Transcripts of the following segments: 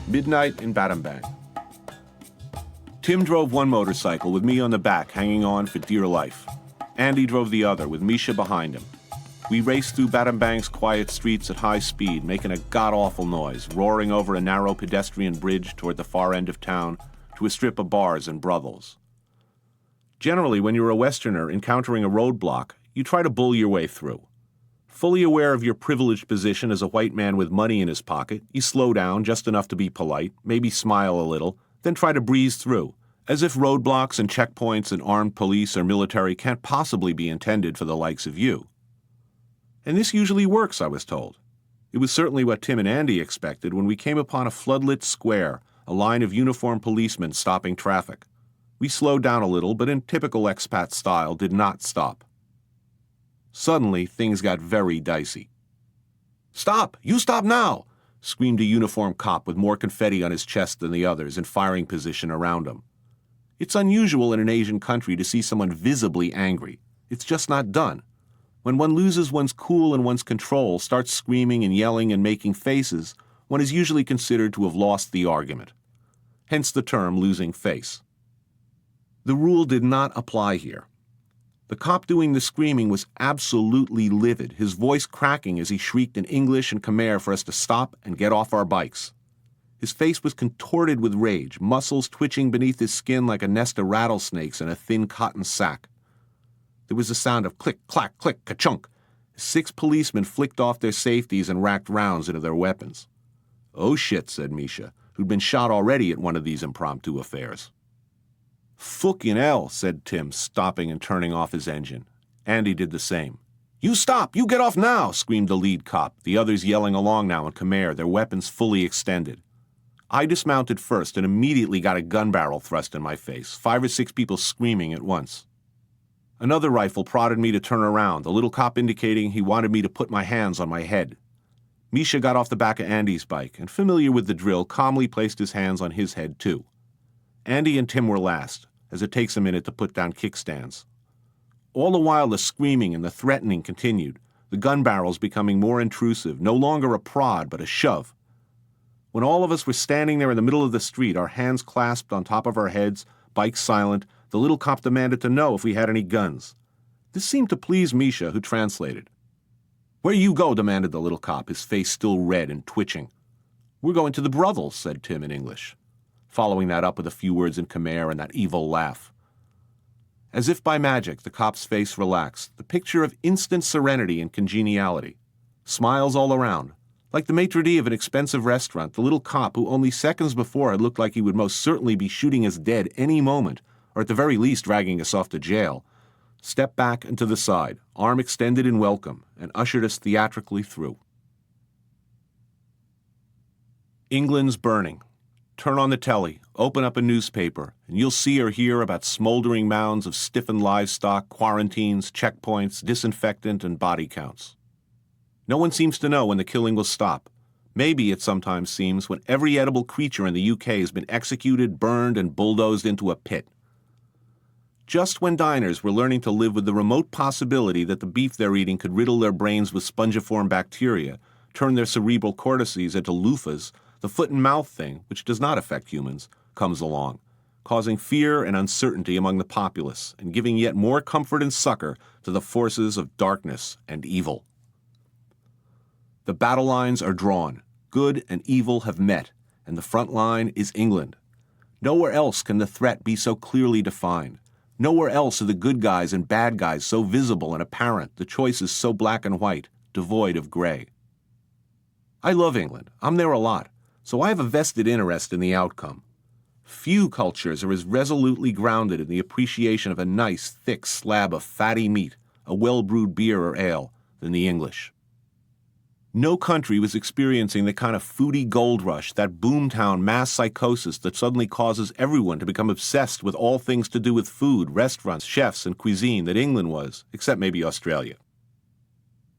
Midnight in Badimbang. Tim drove one motorcycle with me on the back, hanging on for dear life. Andy drove the other, with Misha behind him. We raced through Badimbang's quiet streets at high speed, making a god-awful noise, roaring over a narrow pedestrian bridge toward the far end of town to a strip of bars and brothels. Generally, when you're a Westerner encountering a roadblock, you try to bull your way through. Fully aware of your privileged position as a white man with money in his pocket, you slow down just enough to be polite, maybe smile a little, then try to breeze through, as if roadblocks and checkpoints and armed police or military can't possibly be intended for the likes of you. And this usually works, I was told. It was certainly what Tim and Andy expected when we came upon a floodlit square, a line of uniformed policemen stopping traffic. We slowed down a little, but in typical expat style did not stop. Suddenly, things got very dicey. "Stop! You stop now!" screamed a uniformed cop with more confetti on his chest than the others in firing position around him. It's unusual in an Asian country to see someone visibly angry. It's just not done. When one loses one's cool and one's control, starts screaming and yelling and making faces, one is usually considered to have lost the argument. Hence the term losing face. The rule did not apply here. The cop doing the screaming was absolutely livid, his voice cracking as he shrieked in English and Khmer for us to stop and get off our bikes. His face was contorted with rage, muscles twitching beneath his skin like a nest of rattlesnakes in a thin cotton sack. There was a sound of click, clack, click, ka-chunk. 6 policemen flicked off their safeties and racked rounds into their weapons. "Oh shit," said Misha, who'd been shot already at one of these impromptu affairs. "Fucking hell," said Tim, stopping and turning off his engine. Andy did the same. "You stop! You get off now!" screamed the lead cop, the others yelling along now in Khmer, their weapons fully extended. I dismounted first and immediately got a gun barrel thrust in my face, 5 or 6 people screaming at once. Another rifle prodded me to turn around, the little cop indicating he wanted me to put my hands on my head. Misha got off the back of Andy's bike and, familiar with the drill, calmly placed his hands on his head too. Andy and Tim were last, as it takes a minute to put down kickstands. All the while the screaming and the threatening continued, the gun barrels becoming more intrusive, no longer a prod but a shove. When all of us were standing there in the middle of the street, our hands clasped on top of our heads, bikes silent, the little cop demanded to know if we had any guns. This seemed to please Misha, who translated. "Where you go?" demanded the little cop, his face still red and twitching. "We're going to the brothels," said Tim in English, following that up with a few words in Khmer and that evil laugh. As if by magic, the cop's face relaxed, the picture of instant serenity and congeniality. Smiles all around. Like the maitre d' of an expensive restaurant, the little cop, who only seconds before had looked like he would most certainly be shooting us dead any moment, or at the very least dragging us off to jail, stepped back and to the side, arm extended in welcome, and ushered us theatrically through. England's burning. Turn on the telly, open up a newspaper, and you'll see or hear about smoldering mounds of stiffened livestock, quarantines, checkpoints, disinfectant, and body counts. No one seems to know when the killing will stop. Maybe, it sometimes seems, when every edible creature in the UK has been executed, burned, and bulldozed into a pit. Just when diners were learning to live with the remote possibility that the beef they're eating could riddle their brains with spongiform bacteria, turn their cerebral cortices into loofahs, the foot and mouth thing, which does not affect humans, comes along, causing fear and uncertainty among the populace and giving yet more comfort and succor to the forces of darkness and evil. The battle lines are drawn. Good and evil have met, and the front line is England. Nowhere else can the threat be so clearly defined. Nowhere else are the good guys and bad guys so visible and apparent, the choices so black and white, devoid of gray. I love England. I'm there a lot, so I have a vested interest in the outcome. Few cultures are as resolutely grounded in the appreciation of a nice, thick slab of fatty meat, a well-brewed beer or ale, than the English. No country was experiencing the kind of foodie gold rush, that boomtown mass psychosis that suddenly causes everyone to become obsessed with all things to do with food, restaurants, chefs, and cuisine that England was, except maybe Australia.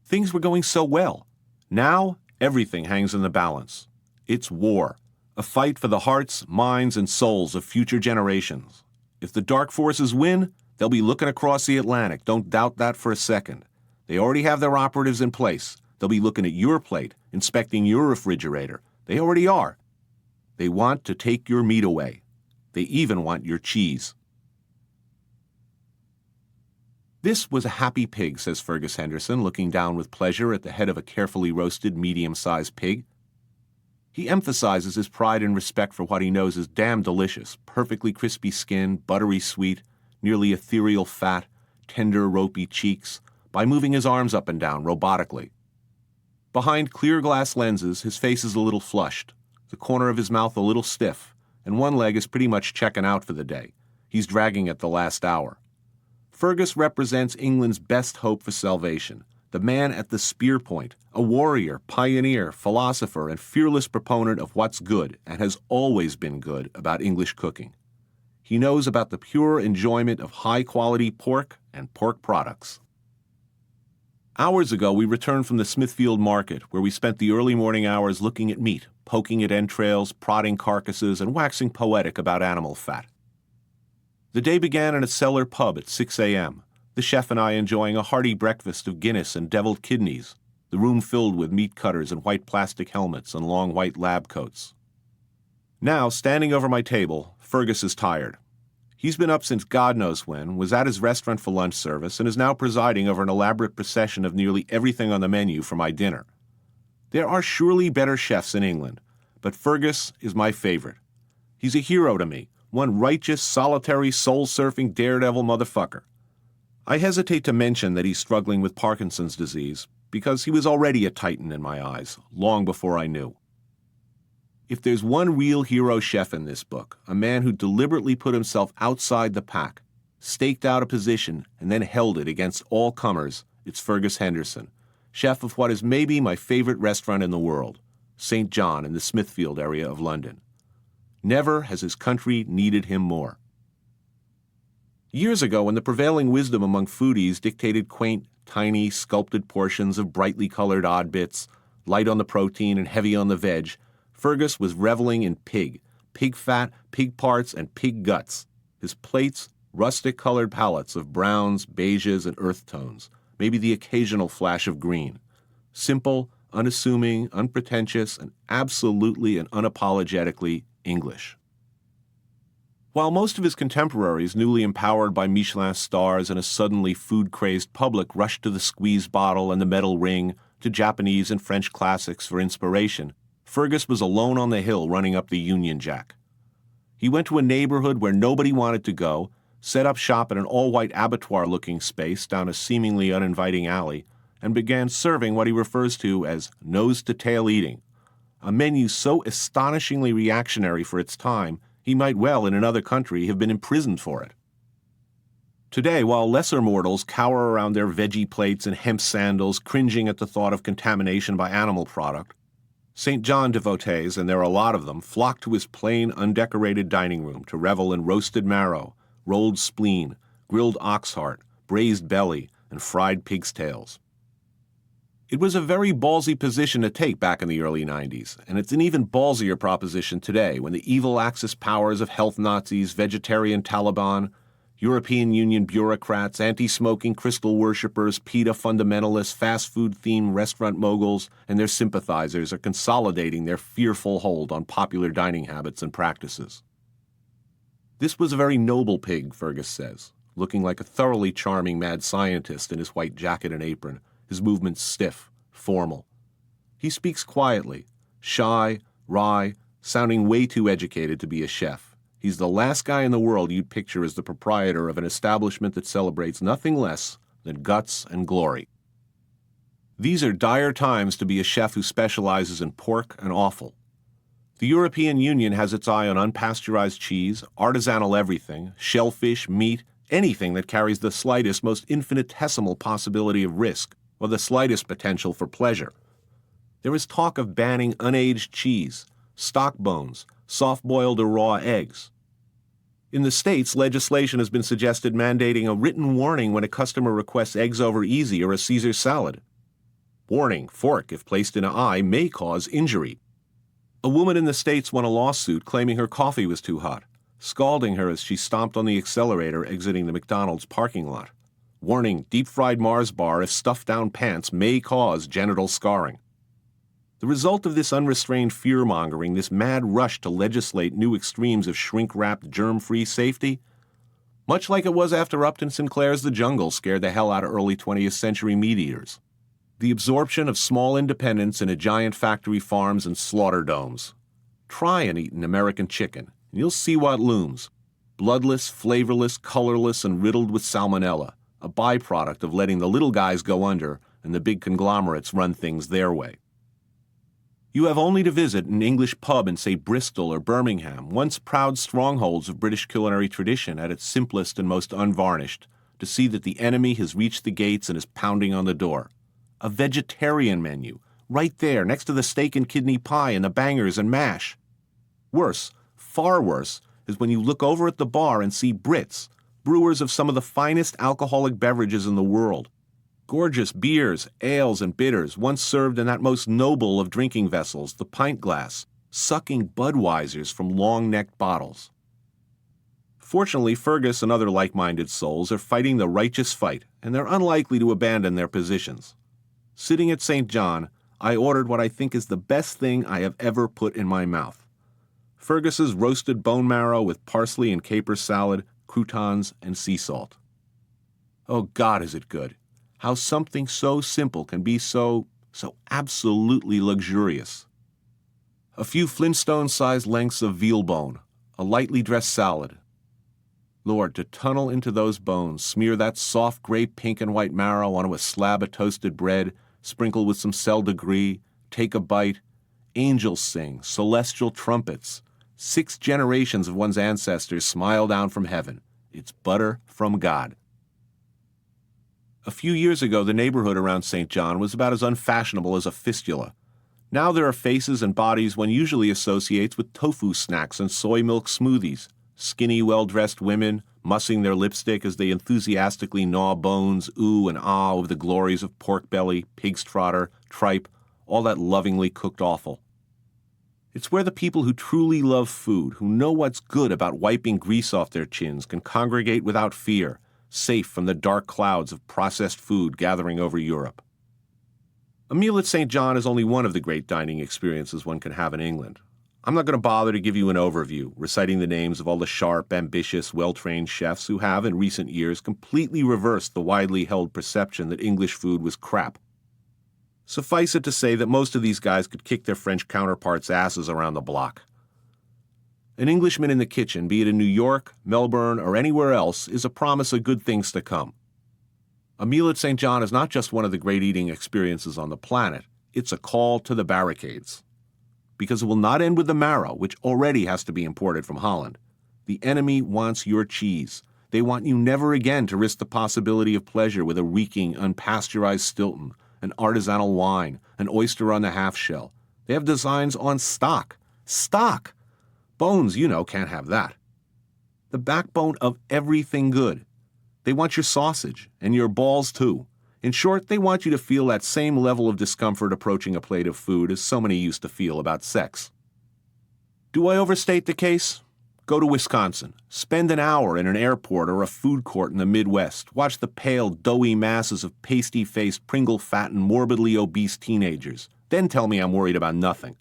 Things were going so well. Now, everything hangs in the balance. It's war, a fight for the hearts, minds, and souls of future generations. If the dark forces win, they'll be looking across the Atlantic, don't doubt that for a second. They already have their operatives in place. They'll be looking at your plate, inspecting your refrigerator. They already are. They want to take your meat away. They even want your cheese. This was a happy pig, says Fergus Henderson, looking down with pleasure at the head of a carefully roasted, medium-sized pig. He emphasizes his pride and respect for what he knows is damn delicious, perfectly crispy skin, buttery sweet, nearly ethereal fat, tender, ropey cheeks, by moving his arms up and down robotically. Behind clear glass lenses, his face is a little flushed, the corner of his mouth a little stiff, and one leg is pretty much checking out for the day. He's dragging at the last hour. Fergus represents England's best hope for salvation, the man at the spear point, a warrior, pioneer, philosopher, and fearless proponent of what's good and has always been good about English cooking. He knows about the pure enjoyment of high-quality pork and pork products. Hours ago, we returned from the Smithfield market, where we spent the early morning hours looking at meat, poking at entrails, prodding carcasses, and waxing poetic about animal fat. The day began in a cellar pub at 6 a.m., the chef and I enjoying a hearty breakfast of Guinness and deviled kidneys, the room filled with meat cutters in white plastic helmets and long white lab coats. Now, standing over my table, Fergus is tired. He's been up since God knows when, was at his restaurant for lunch service, and is now presiding over an elaborate procession of nearly everything on the menu for my dinner. There are surely better chefs in England, but Fergus is my favorite. He's a hero to me, one righteous, solitary, soul-surfing, daredevil motherfucker. I hesitate to mention that he's struggling with Parkinson's disease, because he was already a titan in my eyes, long before I knew. If there's one real hero chef in this book, a man who deliberately put himself outside the pack, staked out a position, and then held it against all comers, it's Fergus Henderson, chef of what is maybe my favorite restaurant in the world, St. John in the Smithfield area of London. Never has his country needed him more. Years ago, when the prevailing wisdom among foodies dictated quaint, tiny, sculpted portions of brightly colored odd bits, light on the protein and heavy on the veg, Fergus was reveling in pig fat, pig parts, and pig guts. His plates, rustic-colored palettes of browns, beiges, and earth tones, maybe the occasional flash of green. Simple, unassuming, unpretentious, and absolutely and unapologetically English. While most of his contemporaries, newly empowered by Michelin stars and a suddenly food-crazed public, rushed to the squeeze bottle and the metal ring, to Japanese and French classics for inspiration, Fergus was alone on the hill running up the Union Jack. He went to a neighborhood where nobody wanted to go, set up shop in an all-white abattoir-looking space down a seemingly uninviting alley, and began serving what he refers to as nose-to-tail eating, a menu so astonishingly reactionary for its time he might well, in another country, have been imprisoned for it. Today, while lesser mortals cower around their veggie plates and hemp sandals, cringing at the thought of contamination by animal product, St. John devotees, and there are a lot of them, flock to his plain, undecorated dining room to revel in roasted marrow, rolled spleen, grilled ox heart, braised belly, and fried pig's tails. It was a very ballsy position to take back in the early 90s, and it's an even ballsier proposition today when the evil Axis powers of health Nazis, vegetarian Taliban, European Union bureaucrats, anti-smoking crystal worshippers, PETA fundamentalists, fast food-themed restaurant moguls, and their sympathizers are consolidating their fearful hold on popular dining habits and practices. This was a very noble pig, Fergus says, looking like a thoroughly charming mad scientist in his white jacket and apron, his movements stiff, formal. He speaks quietly, shy, wry, sounding way too educated to be a chef. He's the last guy in the world you'd picture as the proprietor of an establishment that celebrates nothing less than guts and glory. These are dire times to be a chef who specializes in pork and offal. The European Union has its eye on unpasteurized cheese, artisanal everything, shellfish, meat, anything that carries the slightest, most infinitesimal possibility of risk, or the slightest potential for pleasure. There is talk of banning unaged cheese, stock bones, soft-boiled or raw eggs. In the States, legislation has been suggested mandating a written warning when a customer requests eggs over easy or a Caesar salad. Warning, fork, if placed in an eye, may cause injury. A woman in the States won a lawsuit claiming her coffee was too hot, scalding her as she stomped on the accelerator exiting the McDonald's parking lot. Warning, deep-fried Mars bar if stuffed down pants may cause genital scarring. The result of this unrestrained fear-mongering, this mad rush to legislate new extremes of shrink-wrapped, germ-free safety? Much like it was after Upton Sinclair's The Jungle scared the hell out of early 20th century meat eaters. The absorption of small independents into giant factory farms and slaughter domes. Try and eat an American chicken, and you'll see what looms. Bloodless, flavorless, colorless, and riddled with salmonella, a byproduct of letting the little guys go under and the big conglomerates run things their way. You have only to visit an English pub in, say, Bristol or Birmingham, once proud strongholds of British culinary tradition at its simplest and most unvarnished, to see that the enemy has reached the gates and is pounding on the door. A vegetarian menu, right there next to the steak and kidney pie and the bangers and mash. Worse, far worse, is when you look over at the bar and see Brits, brewers of some of the finest alcoholic beverages in the world. Gorgeous beers, ales, and bitters, once served in that most noble of drinking vessels, the pint glass, sucking Budweisers from long-necked bottles. Fortunately, Fergus and other like-minded souls are fighting the righteous fight, and they're unlikely to abandon their positions. Sitting at St. John, I ordered what I think is the best thing I have ever put in my mouth. Fergus's roasted bone marrow with parsley and caper salad, croutons, and sea salt. Oh God, is it good! How something so simple can be so absolutely luxurious. A few Flintstone-sized lengths of veal bone, a lightly dressed salad. Lord, to tunnel into those bones, smear that soft gray pink and white marrow onto a slab of toasted bread, sprinkle with some sel de gris, take a bite. Angels sing, celestial trumpets. 6 generations of one's ancestors smile down from heaven. It's butter from God. A few years ago, the neighborhood around St. John was about as unfashionable as a fistula. Now there are faces and bodies one usually associates with tofu snacks and soy milk smoothies, skinny, well-dressed women mussing their lipstick as they enthusiastically gnaw bones, ooh and ah over the glories of pork belly, pig's trotter, tripe, all that lovingly cooked offal. It's where the people who truly love food, who know what's good about wiping grease off their chins, can congregate without fear, safe from the dark clouds of processed food gathering over Europe. A meal at St. John is only one of the great dining experiences one can have in England. I'm not going to bother to give you an overview, reciting the names of all the sharp, ambitious, well-trained chefs who have, in recent years, completely reversed the widely held perception that English food was crap. Suffice it to say that most of these guys could kick their French counterparts' asses around the block. An Englishman in the kitchen, be it in New York, Melbourne, or anywhere else, is a promise of good things to come. A meal at St. John is not just one of the great eating experiences on the planet, it's a call to the barricades. Because it will not end with the marrow, which already has to be imported from Holland. The enemy wants your cheese. They want you never again to risk the possibility of pleasure with a reeking, unpasteurized Stilton, an artisanal wine, an oyster on the half shell. They have designs on stock. Stock! Bones, you know, can't have that. The backbone of everything good. They want your sausage, and your balls too. In short, they want you to feel that same level of discomfort approaching a plate of food as so many used to feel about sex. Do I overstate the case? Go to Wisconsin. Spend an hour in an airport or a food court in the Midwest. Watch the pale, doughy masses of pasty-faced, Pringle-fattened, morbidly obese teenagers. Then tell me I'm worried about nothing.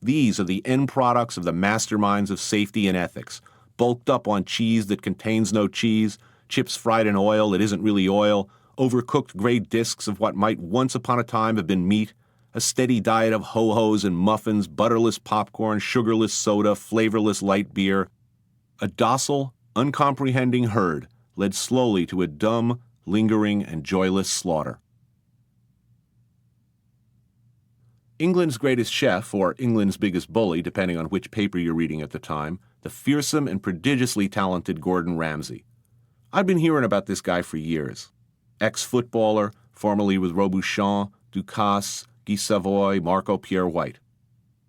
These are the end products of the masterminds of safety and ethics, bulked up on cheese that contains no cheese, chips fried in oil that isn't really oil, overcooked gray discs of what might once upon a time have been meat, a steady diet of ho-hos and muffins, butterless popcorn, sugarless soda, flavorless light beer. A docile, uncomprehending herd led slowly to a dumb, lingering, and joyless slaughter. England's greatest chef, or England's biggest bully, depending on which paper you're reading at the time, the fearsome and prodigiously talented Gordon Ramsay. I've been hearing about this guy for years. Ex-footballer, formerly with Robuchon, Ducasse, Guy Savoy, Marco Pierre White.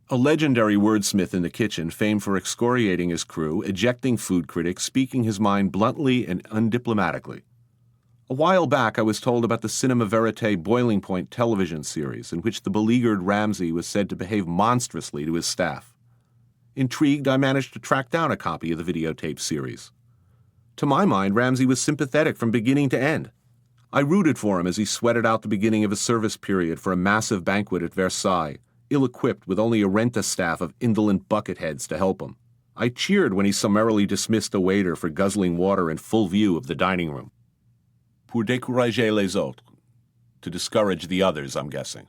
A legendary wordsmith in the kitchen, famed for excoriating his crew, ejecting food critics, speaking his mind bluntly and undiplomatically. A while back, I was told about the Cinema Verite Boiling Point television series in which the beleaguered Ramsay was said to behave monstrously to his staff. Intrigued, I managed to track down a copy of the videotape series. To my mind, Ramsay was sympathetic from beginning to end. I rooted for him as he sweated out the beginning of a service period for a massive banquet at Versailles, ill-equipped with only a rent-a-staff of indolent bucketheads to help him. I cheered when he summarily dismissed a waiter for guzzling water in full view of the dining room. Pour décourager les autres. To discourage the others, I'm guessing.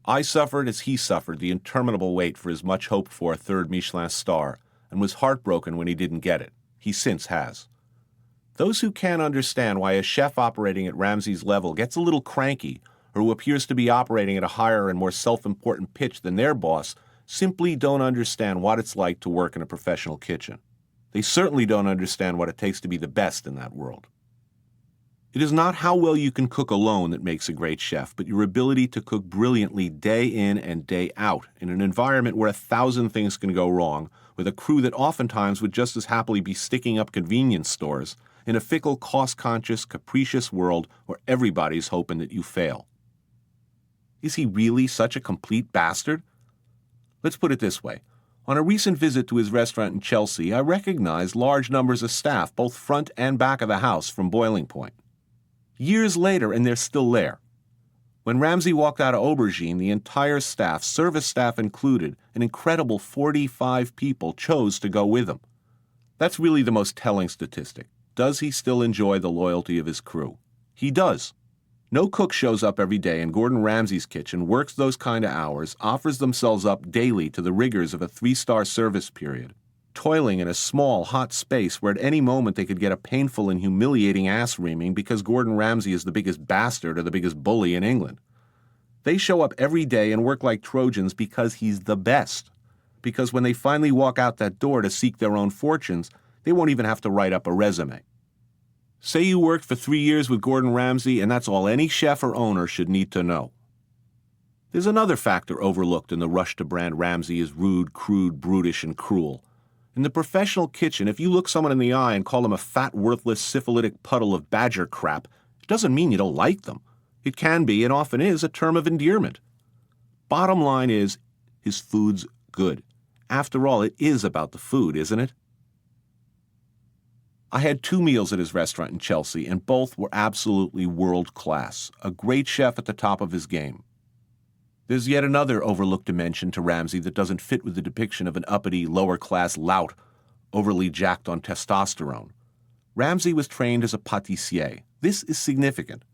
I suffered as he suffered the interminable wait for his much-hoped-for third Michelin star, and was heartbroken when he didn't get it. He since has. Those who can't understand why a chef operating at Ramsay's level gets a little cranky, or who appears to be operating at a higher and more self-important pitch than their boss, simply don't understand what it's like to work in a professional kitchen. They certainly don't understand what it takes to be the best in that world. It is not how well you can cook alone that makes a great chef, but your ability to cook brilliantly day in and day out in an environment where 1,000 things can go wrong, with a crew that oftentimes would just as happily be sticking up convenience stores, in a fickle, cost-conscious, capricious world where everybody's hoping that you fail. Is he really such a complete bastard? Let's put it this way. On a recent visit to his restaurant in Chelsea, I recognized large numbers of staff, both front and back of the house, from Boiling Point. Years later, and they're still there. When Ramsay walked out of Aubergine, the entire staff, service staff included, an incredible 45 people chose to go with him. That's really the most telling statistic. Does he still enjoy the loyalty of his crew? He does. No cook shows up every day in Gordon Ramsay's kitchen, works those kind of hours, offers themselves up daily to the rigors of a 3-star service period, toiling in a small, hot space where at any moment they could get a painful and humiliating ass-reaming because Gordon Ramsay is the biggest bastard or the biggest bully in England. They show up every day and work like Trojans because he's the best. Because when they finally walk out that door to seek their own fortunes, they won't even have to write up a resume. Say you worked for 3 years with Gordon Ramsay, and that's all any chef or owner should need to know. There's another factor overlooked in the rush to brand Ramsay as rude, crude, brutish, and cruel. In the professional kitchen, if you look someone in the eye and call them a fat, worthless, syphilitic puddle of badger crap, it doesn't mean you don't like them. It can be, and often is, a term of endearment. Bottom line is, his food's good. After all, it is about the food, isn't it? I had 2 meals at his restaurant in Chelsea, and both were absolutely world-class. A great chef at the top of his game. There's yet another overlooked dimension to Ramsay that doesn't fit with the depiction of an uppity, lower-class lout, overly jacked on testosterone. Ramsay was trained as a pâtissier. This is significant,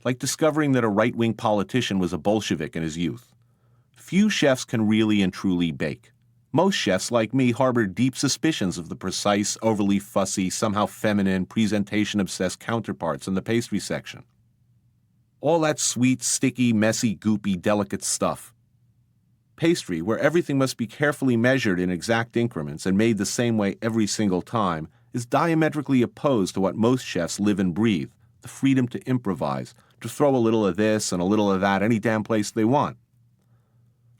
like discovering that a right-wing politician was a Bolshevik in his youth. Few chefs can really and truly bake. Most chefs, like me, harbor deep suspicions of the precise, overly fussy, somehow feminine, presentation-obsessed counterparts in the pastry section. All that sweet, sticky, messy, goopy, delicate stuff. Pastry, where everything must be carefully measured in exact increments and made the same way every single time, is diametrically opposed to what most chefs live and breathe, the freedom to improvise, to throw a little of this and a little of that any damn place they want.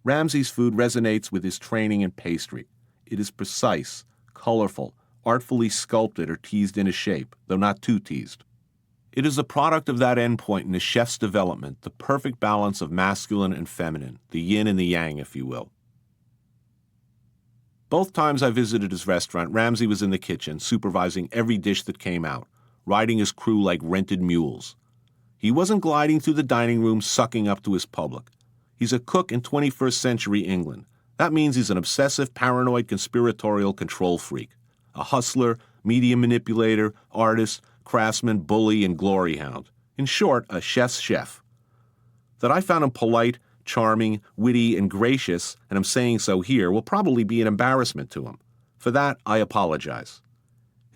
Ramsay's food resonates with his training in pastry. It is precise, colorful, artfully sculpted or teased into shape, though not too teased. It is a product of that endpoint in the chef's development, the perfect balance of masculine and feminine, the yin and the yang, if you will. Both times I visited his restaurant, Ramsay was in the kitchen, supervising every dish that came out, riding his crew like rented mules. He wasn't gliding through the dining room, sucking up to his public. He's a cook in 21st century England. That means he's an obsessive, paranoid, conspiratorial control freak. A hustler, media manipulator, artist, craftsman, bully, and glory hound. In short, a chef's chef. That I found him polite, charming, witty, and gracious, and I'm saying so here, will probably be an embarrassment to him. For that, I apologize.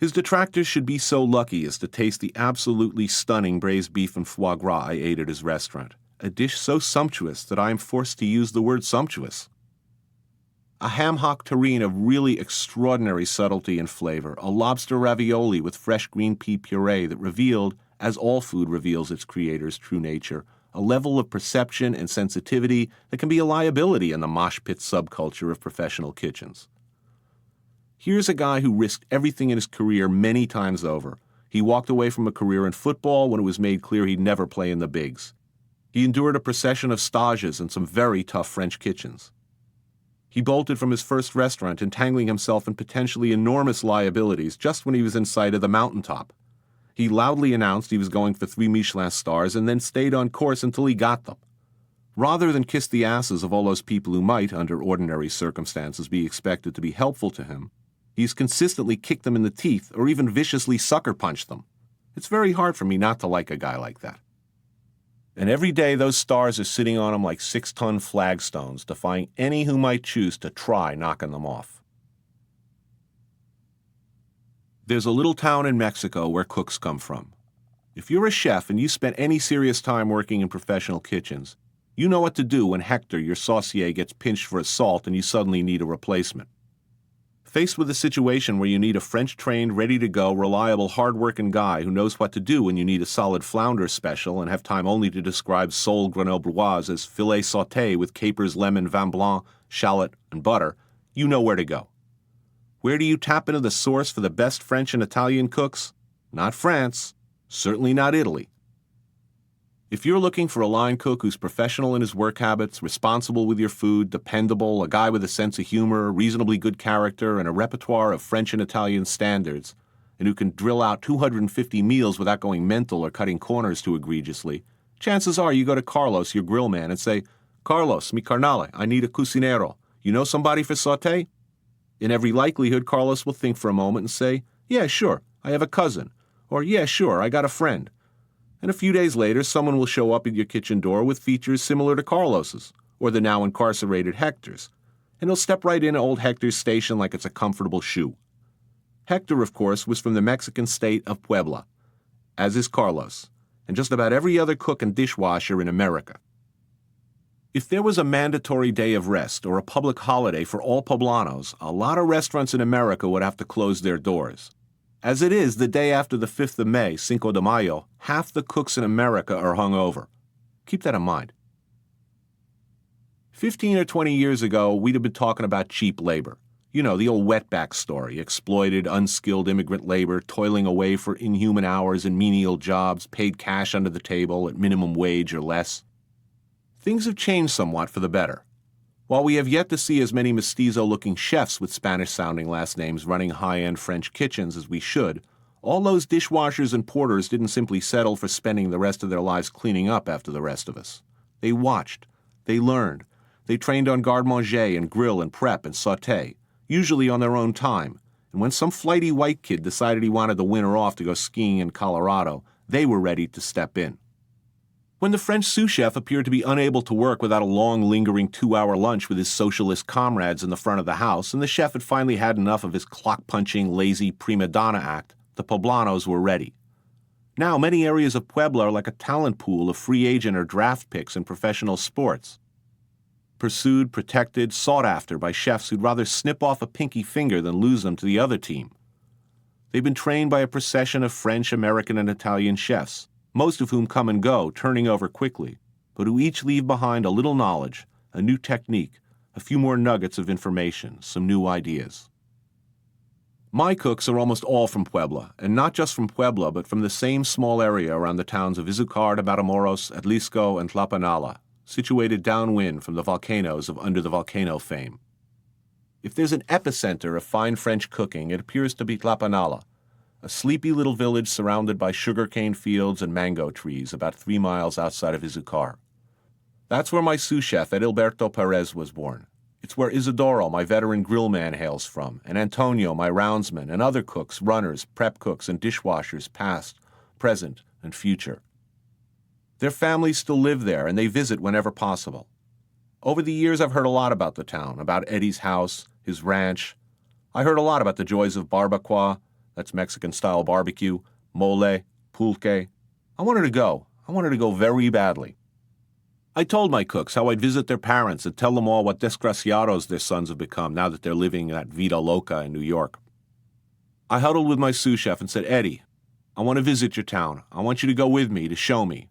His detractors should be so lucky as to taste the absolutely stunning braised beef and foie gras I ate at his restaurant. A dish so sumptuous that I am forced to use the word sumptuous. A ham hock terrine of really extraordinary subtlety and flavor, a lobster ravioli with fresh green pea puree that revealed, as all food reveals its creator's true nature, a level of perception and sensitivity that can be a liability in the mosh pit subculture of professional kitchens. Here's a guy who risked everything in his career many times over. He walked away from a career in football when it was made clear he'd never play in the bigs. He endured a procession of stages in some very tough French kitchens. He bolted from his first restaurant, entangling himself in potentially enormous liabilities just when he was in sight of the mountaintop. He loudly announced he was going for 3 Michelin stars and then stayed on course until he got them. Rather than kiss the asses of all those people who might, under ordinary circumstances, be expected to be helpful to him, he's consistently kicked them in the teeth or even viciously sucker-punched them. It's very hard for me not to like a guy like that. And every day those stars are sitting on him like 6-ton flagstones, defying any who might choose to try knocking them off. There's a little town in Mexico where cooks come from. If you're a chef and you spent any serious time working in professional kitchens, you know what to do when Hector, your saucier, gets pinched for assault and you suddenly need a replacement. Faced with a situation where you need a French-trained, ready-to-go, reliable, hard-working guy who knows what to do when you need a solid flounder special and have time only to describe sole grenobloise as filet sauté with capers, lemon, vin blanc, shallot, and butter, you know where to go. Where do you tap into the source for the best French and Italian cooks? Not France. Certainly not Italy. If you're looking for a line cook who's professional in his work habits, responsible with your food, dependable, a guy with a sense of humor, reasonably good character, and a repertoire of French and Italian standards, and who can drill out 250 meals without going mental or cutting corners too egregiously, chances are you go to Carlos, your grill man, and say, "Carlos, mi carnale, I need a cucinero. You know somebody for sauté?" In every likelihood, Carlos will think for a moment and say, "Yeah, sure, I have a cousin," or "Yeah, sure, I got a friend." And a few days later, someone will show up at your kitchen door with features similar to Carlos's, or the now incarcerated Hector's, and he'll step right in old Hector's station like it's a comfortable shoe. Hector, of course, was from the Mexican state of Puebla, as is Carlos, and just about every other cook and dishwasher in America. If there was a mandatory day of rest or a public holiday for all Poblanos, a lot of restaurants in America would have to close their doors. As it is, the day after the 5th of May, Cinco de Mayo, half the cooks in America are hungover. Keep that in mind. 15 or 20 years ago, we'd have been talking about cheap labor. You know, the old wetback story, exploited, unskilled immigrant labor, toiling away for inhuman hours in menial jobs, paid cash under the table at minimum wage or less. Things have changed somewhat for the better. While we have yet to see as many mestizo-looking chefs with Spanish-sounding last names running high-end French kitchens as we should, all those dishwashers and porters didn't simply settle for spending the rest of their lives cleaning up after the rest of us. They watched. They learned. They trained on garde-manger and grill and prep and sauté, usually on their own time. And when some flighty white kid decided he wanted the winter off to go skiing in Colorado, they were ready to step in. When the French sous chef appeared to be unable to work without a long, lingering 2-hour lunch with his socialist comrades in the front of the house, and the chef had finally had enough of his clock-punching, lazy prima donna act, the Poblanos were ready. Now, many areas of Puebla are like a talent pool of free agent or draft picks in professional sports. Pursued, protected, sought after by chefs who'd rather snip off a pinky finger than lose them to the other team. They've been trained by a procession of French, American, and Italian chefs, most of whom come and go, turning over quickly, but who each leave behind a little knowledge, a new technique, a few more nuggets of information, some new ideas. My cooks are almost all from Puebla, and not just from Puebla, but from the same small area around the towns of Izúcar de Matamoros, Atlisco, and Tlapanala, situated downwind from the volcanoes of Under the Volcano fame. If there's an epicenter of fine French cooking, it appears to be Tlapanala, a sleepy little village surrounded by sugarcane fields and mango trees about 3 miles outside of Izúcar. That's where my sous chef, Edilberto Perez, was born. It's where Isidoro, my veteran grill man, hails from, and Antonio, my roundsman, and other cooks, runners, prep cooks, and dishwashers, past, present, and future. Their families still live there, and they visit whenever possible. Over the years, I've heard a lot about the town, about Eddie's house, his ranch. I heard a lot about the joys of barbacoa, that's Mexican-style barbecue, mole, pulque. I wanted to go very badly. I told my cooks how I'd visit their parents and tell them all what desgraciados their sons have become now that they're living that vida loca in New York. I huddled with my sous chef and said, "Eddie, I want to visit your town. I want you to go with me to show me.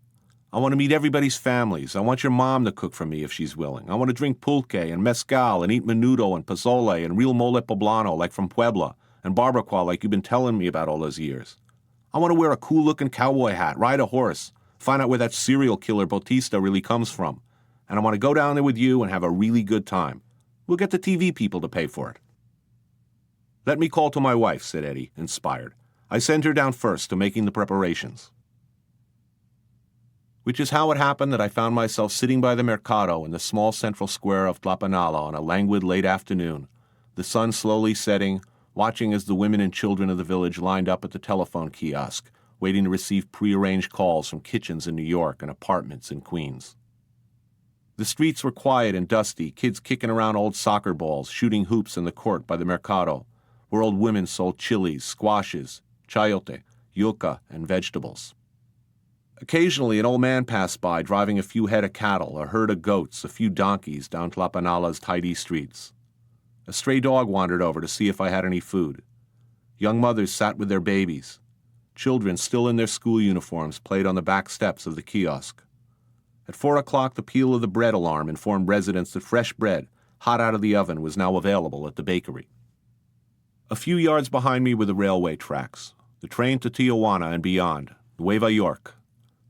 I want to meet everybody's families. I want your mom to cook for me if she's willing. I want to drink pulque and mezcal and eat menudo and pozole and real mole poblano like from Puebla and barbacoa like you've been telling me about all those years. I want to wear a cool-looking cowboy hat, ride a horse, find out where that serial killer Bautista really comes from. And I want to go down there with you and have a really good time. We'll get the TV people to pay for it." "Let me call to my wife," said Eddie, inspired. "I send her down first to making the preparations." Which is how it happened that I found myself sitting by the mercado in the small central square of Tlapanala on a languid late afternoon, the sun slowly setting, watching as the women and children of the village lined up at the telephone kiosk, waiting to receive prearranged calls from kitchens in New York and apartments in Queens. The streets were quiet and dusty, kids kicking around old soccer balls, shooting hoops in the court by the mercado, where old women sold chilies, squashes, chayote, yuca, and vegetables. Occasionally, an old man passed by, driving a few head of cattle, a herd of goats, a few donkeys down Tlapanala's tidy streets. A stray dog wandered over to see if I had any food. Young mothers sat with their babies. Children, still in their school uniforms, played on the back steps of the kiosk. At 4 o'clock, the peal of the bread alarm informed residents that fresh bread, hot out of the oven, was now available at the bakery. A few yards behind me were the railway tracks, the train to Tijuana and beyond, Nueva York.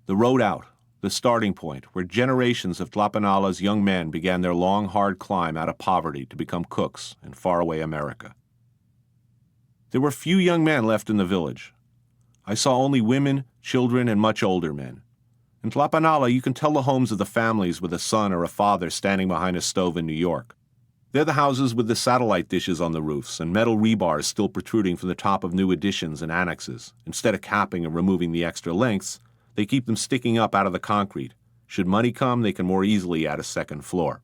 The road out, the starting point, where generations of Tlapanala's young men began their long, hard climb out of poverty to become cooks in faraway America. There were few young men left in the village. I saw only women, children, and much older men. In Tlapanala, you can tell the homes of the families with a son or a father standing behind a stove in New York. They're the houses with the satellite dishes on the roofs and metal rebars still protruding from the top of new additions and annexes. Instead of capping and removing the extra lengths, they keep them sticking up out of the concrete. Should money come, they can more easily add a second floor.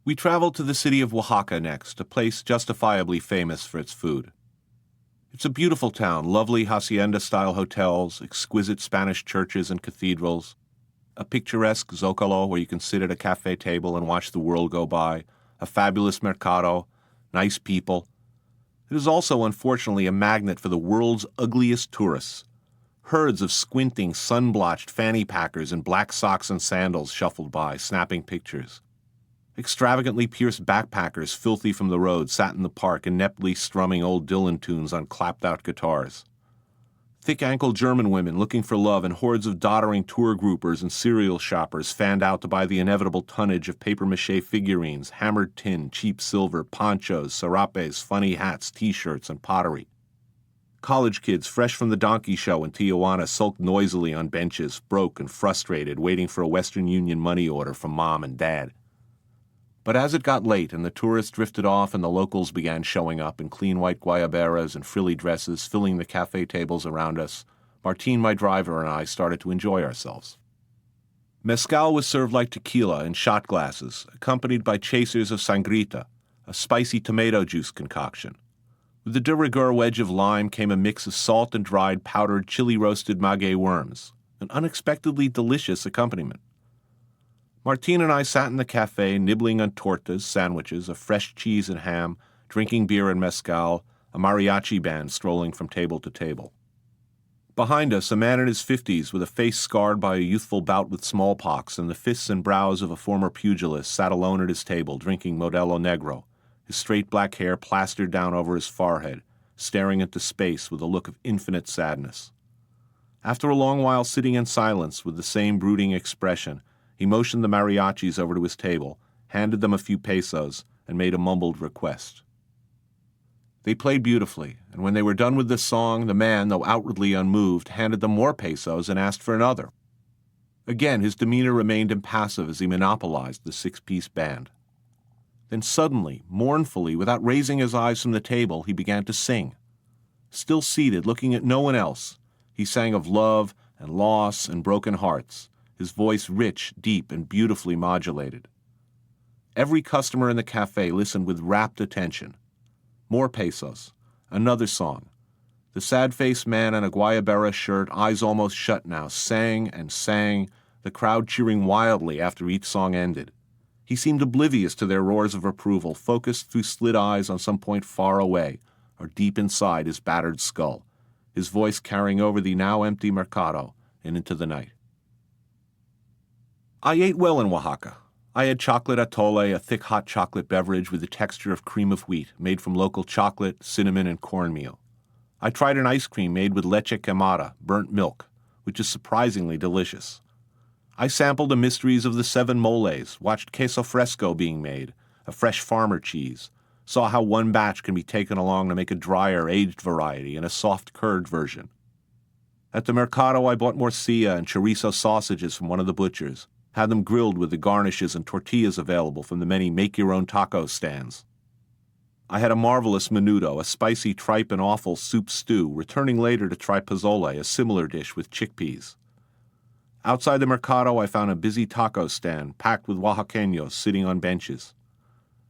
We traveled to the city of Oaxaca next, a place justifiably famous for its food. It's a beautiful town, lovely hacienda-style hotels, exquisite Spanish churches and cathedrals, a picturesque zocalo where you can sit at a cafe table and watch the world go by, a fabulous mercado, nice people. It is also, unfortunately, a magnet for the world's ugliest tourists. Herds of squinting, sun-blotched fanny packers in black socks and sandals shuffled by, snapping pictures. Extravagantly pierced backpackers, filthy from the road, sat in the park ineptly strumming old Dylan tunes on clapped-out guitars. Thick-ankle German women looking for love and hordes of doddering tour groupers and cereal shoppers fanned out to buy the inevitable tonnage of papier-mâché figurines, hammered tin, cheap silver, ponchos, serapes, funny hats, T-shirts, and pottery. College kids fresh from the donkey show in Tijuana sulked noisily on benches, broke and frustrated, waiting for a Western Union money order from mom and dad. But as it got late and the tourists drifted off and the locals began showing up in clean white guayaberas and frilly dresses filling the cafe tables around us, Martine, my driver, and I started to enjoy ourselves. Mezcal was served like tequila in shot glasses, accompanied by chasers of sangrita, a spicy tomato juice concoction. With the de rigueur wedge of lime came a mix of salt and dried powdered chili-roasted maguey worms, an unexpectedly delicious accompaniment. Martine and I sat in the cafe, nibbling on tortas, sandwiches, a fresh cheese and ham, drinking beer and mezcal, a mariachi band strolling from table to table. Behind us, a man in his 50s with a face scarred by a youthful bout with smallpox and the fists and brows of a former pugilist sat alone at his table, drinking Modelo Negro, his straight black hair plastered down over his forehead, staring into space with a look of infinite sadness. After a long while sitting in silence with the same brooding expression, he motioned the mariachis over to his table, handed them a few pesos, and made a mumbled request. They played beautifully, and when they were done with the song, the man, though outwardly unmoved, handed them more pesos and asked for another. Again, his demeanor remained impassive as he monopolized the six-piece band. Then suddenly, mournfully, without raising his eyes from the table, he began to sing. Still seated, looking at no one else, he sang of love and loss and broken hearts, his voice rich, deep, and beautifully modulated. Every customer in the cafe listened with rapt attention. More pesos. Another song. The sad-faced man in a guayabera shirt, eyes almost shut now, sang and sang, the crowd cheering wildly after each song ended. He seemed oblivious to their roars of approval, focused through slit eyes on some point far away, or deep inside his battered skull, his voice carrying over the now empty mercado and into the night. I ate well in Oaxaca. I had chocolate atole, a thick hot chocolate beverage with the texture of cream of wheat, made from local chocolate, cinnamon, and cornmeal. I tried an ice cream made with leche quemada, burnt milk, which is surprisingly delicious. I sampled the mysteries of the 7 moles, watched queso fresco being made, a fresh farmer cheese, saw how one batch can be taken along to make a drier, aged variety and a soft curd version. At the mercado, I bought morcilla and chorizo sausages from one of the butchers, had them grilled with the garnishes and tortillas available from the many make-your-own taco stands. I had a marvelous menudo, a spicy tripe and offal soup stew, returning later to try pozole, a similar dish with chickpeas. Outside the mercado, I found a busy taco stand packed with Oaxaqueños sitting on benches.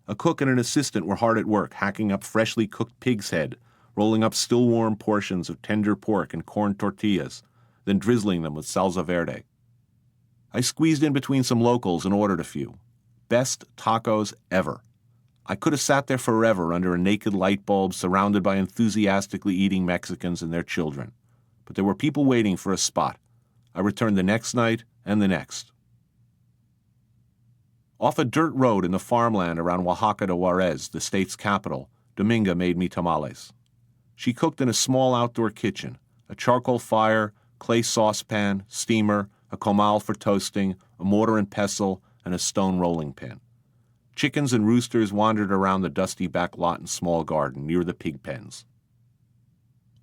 A cook and an assistant were hard at work, hacking up freshly cooked pig's head, rolling up still-warm portions of tender pork and corn tortillas, then drizzling them with salsa verde. I squeezed in between some locals and ordered a few. Best tacos ever. I could have sat there forever under a naked light bulb surrounded by enthusiastically eating Mexicans and their children. But there were people waiting for a spot. I returned the next night and the next. Off a dirt road in the farmland around Oaxaca de Juarez, the state's capital, Dominga made me tamales. She cooked in a small outdoor kitchen, a charcoal fire, clay saucepan, steamer, a comal for toasting, a mortar and pestle, and a stone rolling pin. Chickens and roosters wandered around the dusty back lot and small garden near the pig pens.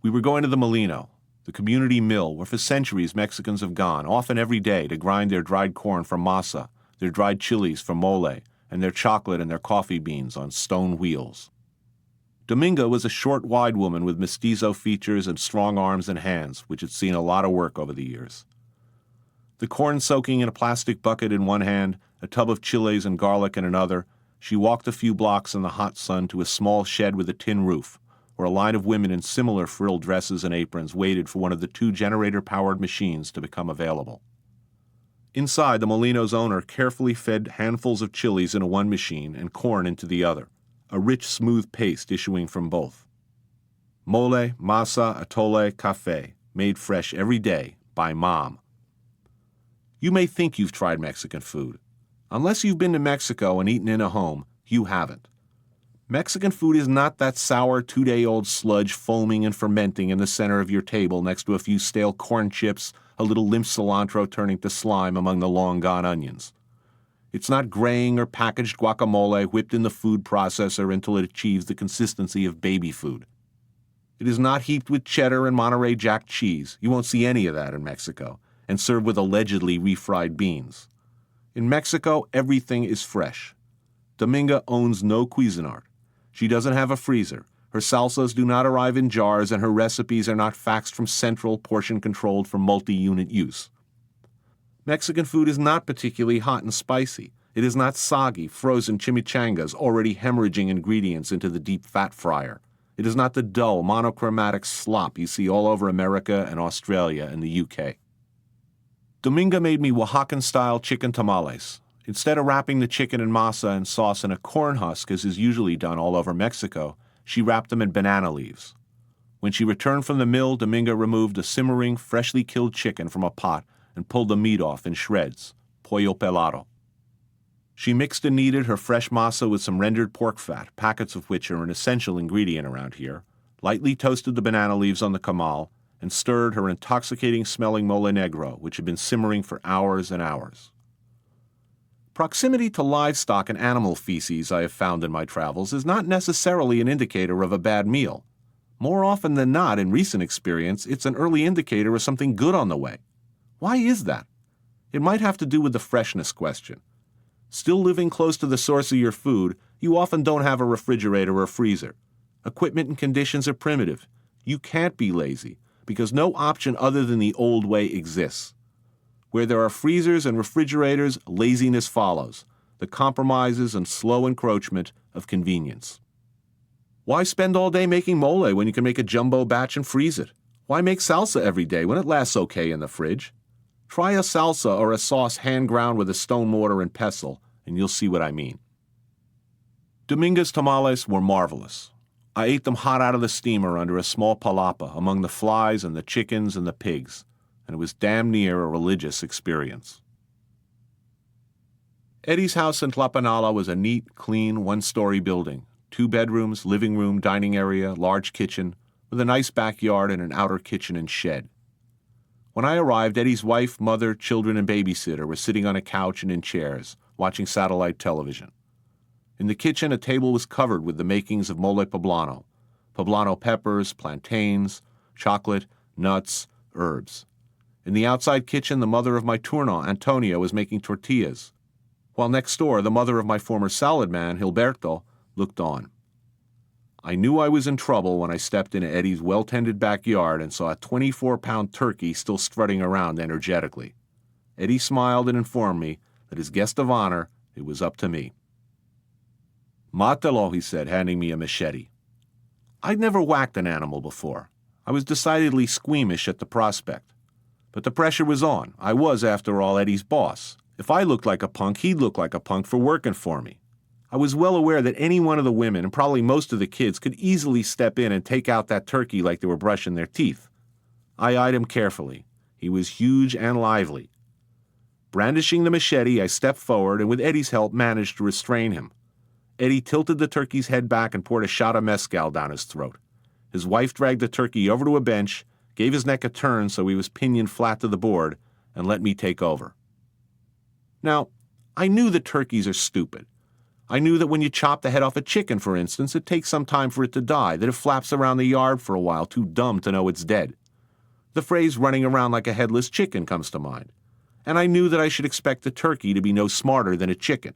We were going to the Molino, the community mill where for centuries Mexicans have gone, often every day, to grind their dried corn for masa, their dried chilies for mole, and their chocolate and their coffee beans on stone wheels. Dominga was a short, wide woman with mestizo features and strong arms and hands, which had seen a lot of work over the years. The corn soaking in a plastic bucket in one hand, a tub of chilies and garlic in another, she walked a few blocks in the hot sun to a small shed with a tin roof, where a line of women in similar frilled dresses and aprons waited for one of the 2 generator-powered machines to become available. Inside, the Molino's owner carefully fed handfuls of chilies into one machine and corn into the other, a rich, smooth paste issuing from both. Mole, masa, atole, café, made fresh every day by Mom. You may think you've tried Mexican food. Unless you've been to Mexico and eaten in a home, you haven't. Mexican food is not that sour 2-day-old sludge foaming and fermenting in the center of your table next to a few stale corn chips, a little limp cilantro turning to slime among the long-gone onions. It's not graying or packaged guacamole whipped in the food processor until it achieves the consistency of baby food. It is not heaped with cheddar and Monterey Jack cheese. You won't see any of that in Mexico, and served with allegedly refried beans. In Mexico, everything is fresh. Dominga owns no Cuisinart. She doesn't have a freezer. Her salsas do not arrive in jars, and her recipes are not faxed from Central, portion-controlled for multi-unit use. Mexican food is not particularly hot and spicy. It is not soggy, frozen chimichangas already hemorrhaging ingredients into the deep fat fryer. It is not the dull, monochromatic slop you see all over America and Australia and the UK. Dominga made me Oaxacan-style chicken tamales. Instead of wrapping the chicken in masa and sauce in a corn husk, as is usually done all over Mexico, she wrapped them in banana leaves. When she returned from the mill, Dominga removed a simmering, freshly killed chicken from a pot and pulled the meat off in shreds, pollo pelado. She mixed and kneaded her fresh masa with some rendered pork fat, packets of which are an essential ingredient around here, lightly toasted the banana leaves on the comal, and stirred her intoxicating-smelling mole negro, which had been simmering for hours and hours. Proximity to livestock and animal feces, I have found in my travels, is not necessarily an indicator of a bad meal. More often than not, in recent experience, it's an early indicator of something good on the way. Why is that? It might have to do with the freshness question. Still living close to the source of your food, you often don't have a refrigerator or a freezer. Equipment and conditions are primitive. You can't be lazy, because no option other than the old way exists. Where there are freezers and refrigerators, laziness follows, the compromises and slow encroachment of convenience. Why spend all day making mole when you can make a jumbo batch and freeze it? Why make salsa every day when it lasts okay in the fridge? Try a salsa or a sauce hand-ground with a stone mortar and pestle, and you'll see what I mean. Dominga's tamales were marvelous. I ate them hot out of the steamer under a small palapa among the flies and the chickens and the pigs, and it was damn near a religious experience. Eddie's house in Tlapanala was a neat, clean, one-story building, 2 bedrooms, living room, dining area, large kitchen, with a nice backyard and an outer kitchen and shed. When I arrived, Eddie's wife, mother, children, and babysitter were sitting on a couch and in chairs, watching satellite television. In the kitchen, a table was covered with the makings of mole poblano peppers, plantains, chocolate, nuts, herbs. In the outside kitchen, the mother of my turno, Antonio, was making tortillas, while next door, the mother of my former salad man, Gilberto, looked on. I knew I was in trouble when I stepped into Eddie's well-tended backyard and saw a 24-pound turkey still strutting around energetically. Eddie smiled and informed me that as guest of honor, it was up to me. "Matalo," he said, handing me a machete. I'd never whacked an animal before. I was decidedly squeamish at the prospect. But the pressure was on. I was, after all, Eddie's boss. If I looked like a punk, he'd look like a punk for working for me. I was well aware that any one of the women, and probably most of the kids, could easily step in and take out that turkey like they were brushing their teeth. I eyed him carefully. He was huge and lively. Brandishing the machete, I stepped forward and with Eddie's help managed to restrain him. Eddie tilted the turkey's head back and poured a shot of mezcal down his throat. His wife dragged the turkey over to a bench, gave his neck a turn so he was pinioned flat to the board, and let me take over. Now, I knew that turkeys are stupid. I knew that when you chop the head off a chicken, for instance, it takes some time for it to die, that it flaps around the yard for a while, too dumb to know it's dead. The phrase running around like a headless chicken comes to mind. And I knew that I should expect the turkey to be no smarter than a chicken.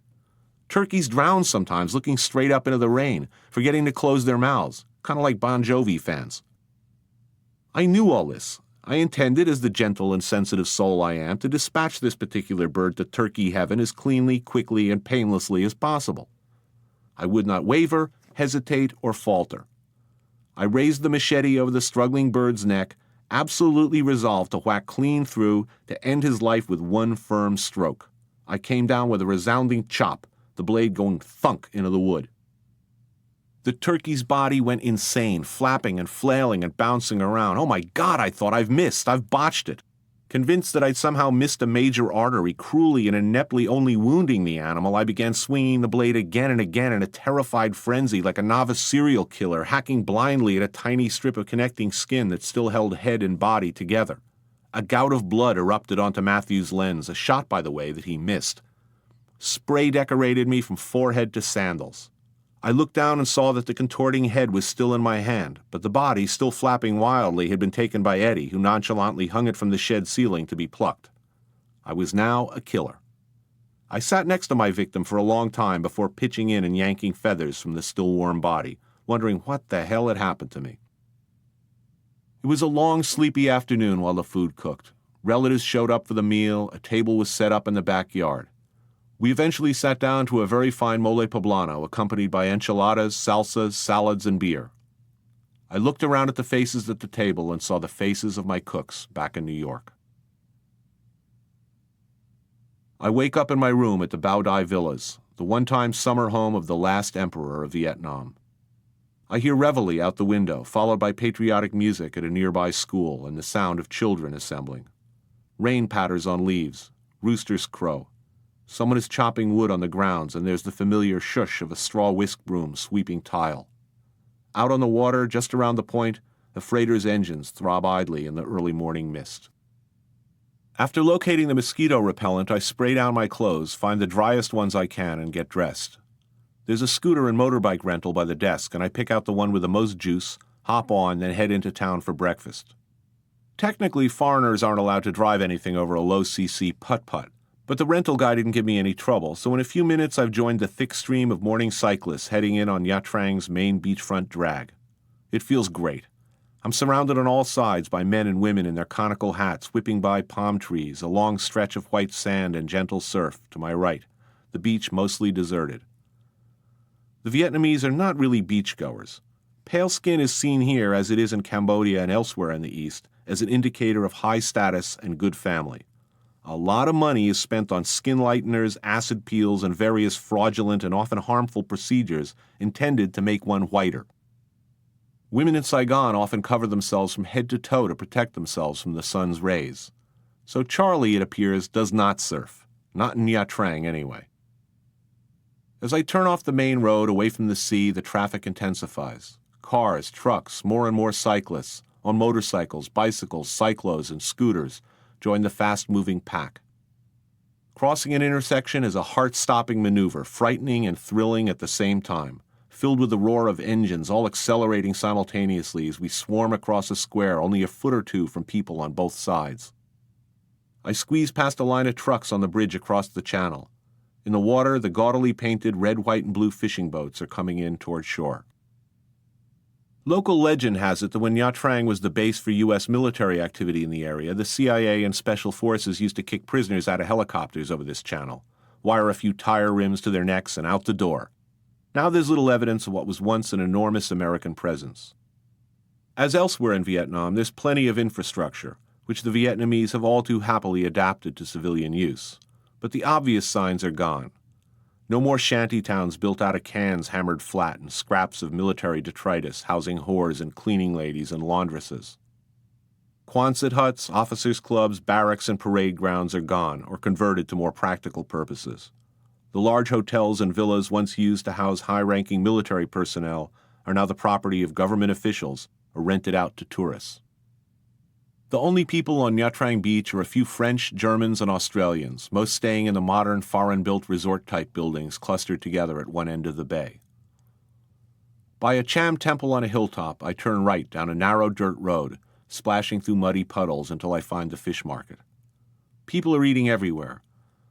Turkeys drown sometimes, looking straight up into the rain, forgetting to close their mouths, kind of like Bon Jovi fans. I knew all this. I intended, as the gentle and sensitive soul I am, to dispatch this particular bird to turkey heaven as cleanly, quickly, and painlessly as possible. I would not waver, hesitate, or falter. I raised the machete over the struggling bird's neck, absolutely resolved to whack clean through, to end his life with one firm stroke. I came down with a resounding chop, the blade going thunk into the wood. The turkey's body went insane, flapping and flailing and bouncing around. Oh my God, I thought, I've missed. I've botched it. Convinced that I'd somehow missed a major artery, cruelly and ineptly only wounding the animal, I began swinging the blade again and again in a terrified frenzy, like a novice serial killer, hacking blindly at a tiny strip of connecting skin that still held head and body together. A gout of blood erupted onto Matthew's lens, a shot, by the way, that he missed. Spray decorated me from forehead to sandals. I looked down and saw that the contorting head was still in my hand, but the body, still flapping wildly, had been taken by Eddie, who nonchalantly hung it from the shed ceiling to be plucked. I was now a killer. I sat next to my victim for a long time before pitching in and yanking feathers from the still warm body, wondering what the hell had happened to me. It was a long, sleepy afternoon while the food cooked. Relatives showed up for the meal, a table was set up in the backyard. We eventually sat down to a very fine mole poblano, accompanied by enchiladas, salsas, salads, and beer. I looked around at the faces at the table and saw the faces of my cooks back in New York. I wake up in my room at the Bao Dai Villas, the one-time summer home of the last emperor of Vietnam. I hear reveille out the window, followed by patriotic music at a nearby school and the sound of children assembling. Rain patters on leaves, roosters crow. Someone is chopping wood on the grounds, and there's the familiar shush of a straw whisk broom sweeping tile. Out on the water, just around the point, the freighter's engines throb idly in the early morning mist. After locating the mosquito repellent, I spray down my clothes, find the driest ones I can, and get dressed. There's a scooter and motorbike rental by the desk, and I pick out the one with the most juice, hop on, then head into town for breakfast. Technically, foreigners aren't allowed to drive anything over a low-cc putt-putt. But the rental guy didn't give me any trouble, so in a few minutes I've joined the thick stream of morning cyclists heading in on Nha Trang's main beachfront drag. It feels great. I'm surrounded on all sides by men and women in their conical hats whipping by palm trees, a long stretch of white sand and gentle surf to my right, the beach mostly deserted. The Vietnamese are not really beachgoers. Pale skin is seen here, as it is in Cambodia and elsewhere in the East, as an indicator of high status and good family. A lot of money is spent on skin lighteners, acid peels, and various fraudulent and often harmful procedures intended to make one whiter. Women in Saigon often cover themselves from head to toe to protect themselves from the sun's rays. So Charlie, it appears, does not surf. Not in Nha Trang, anyway. As I turn off the main road away from the sea, the traffic intensifies. Cars, trucks, more and more cyclists, on motorcycles, bicycles, cyclos, and scooters, join the fast-moving pack. Crossing an intersection is a heart-stopping maneuver, frightening and thrilling at the same time. filled with the roar of engines, all accelerating simultaneously as we swarm across a square only a foot or two from people on both sides. I squeeze past a line of trucks on the bridge across the channel. In the water, the gaudily painted red, white, and blue fishing boats are coming in toward shore. Local legend has it that when Nha Trang was the base for U.S. military activity in the area, the CIA and Special Forces used to kick prisoners out of helicopters over this channel, wire a few tire rims to their necks, and out the door. Now there's little evidence of what was once an enormous American presence. As elsewhere in Vietnam, there's plenty of infrastructure, which the Vietnamese have all too happily adapted to civilian use. But the obvious signs are gone. No more shanty towns built out of cans hammered flat and scraps of military detritus housing whores and cleaning ladies and laundresses. Quonset huts, officers' clubs, barracks, and parade grounds are gone or converted to more practical purposes. The large hotels and villas once used to house high-ranking military personnel are now the property of government officials or rented out to tourists. The only people on Nha Trang Beach are a few French, Germans, and Australians, most staying in the modern foreign-built resort-type buildings clustered together at one end of the bay. By a Cham temple on a hilltop, I turn right down a narrow dirt road, splashing through muddy puddles until I find the fish market. People are eating everywhere.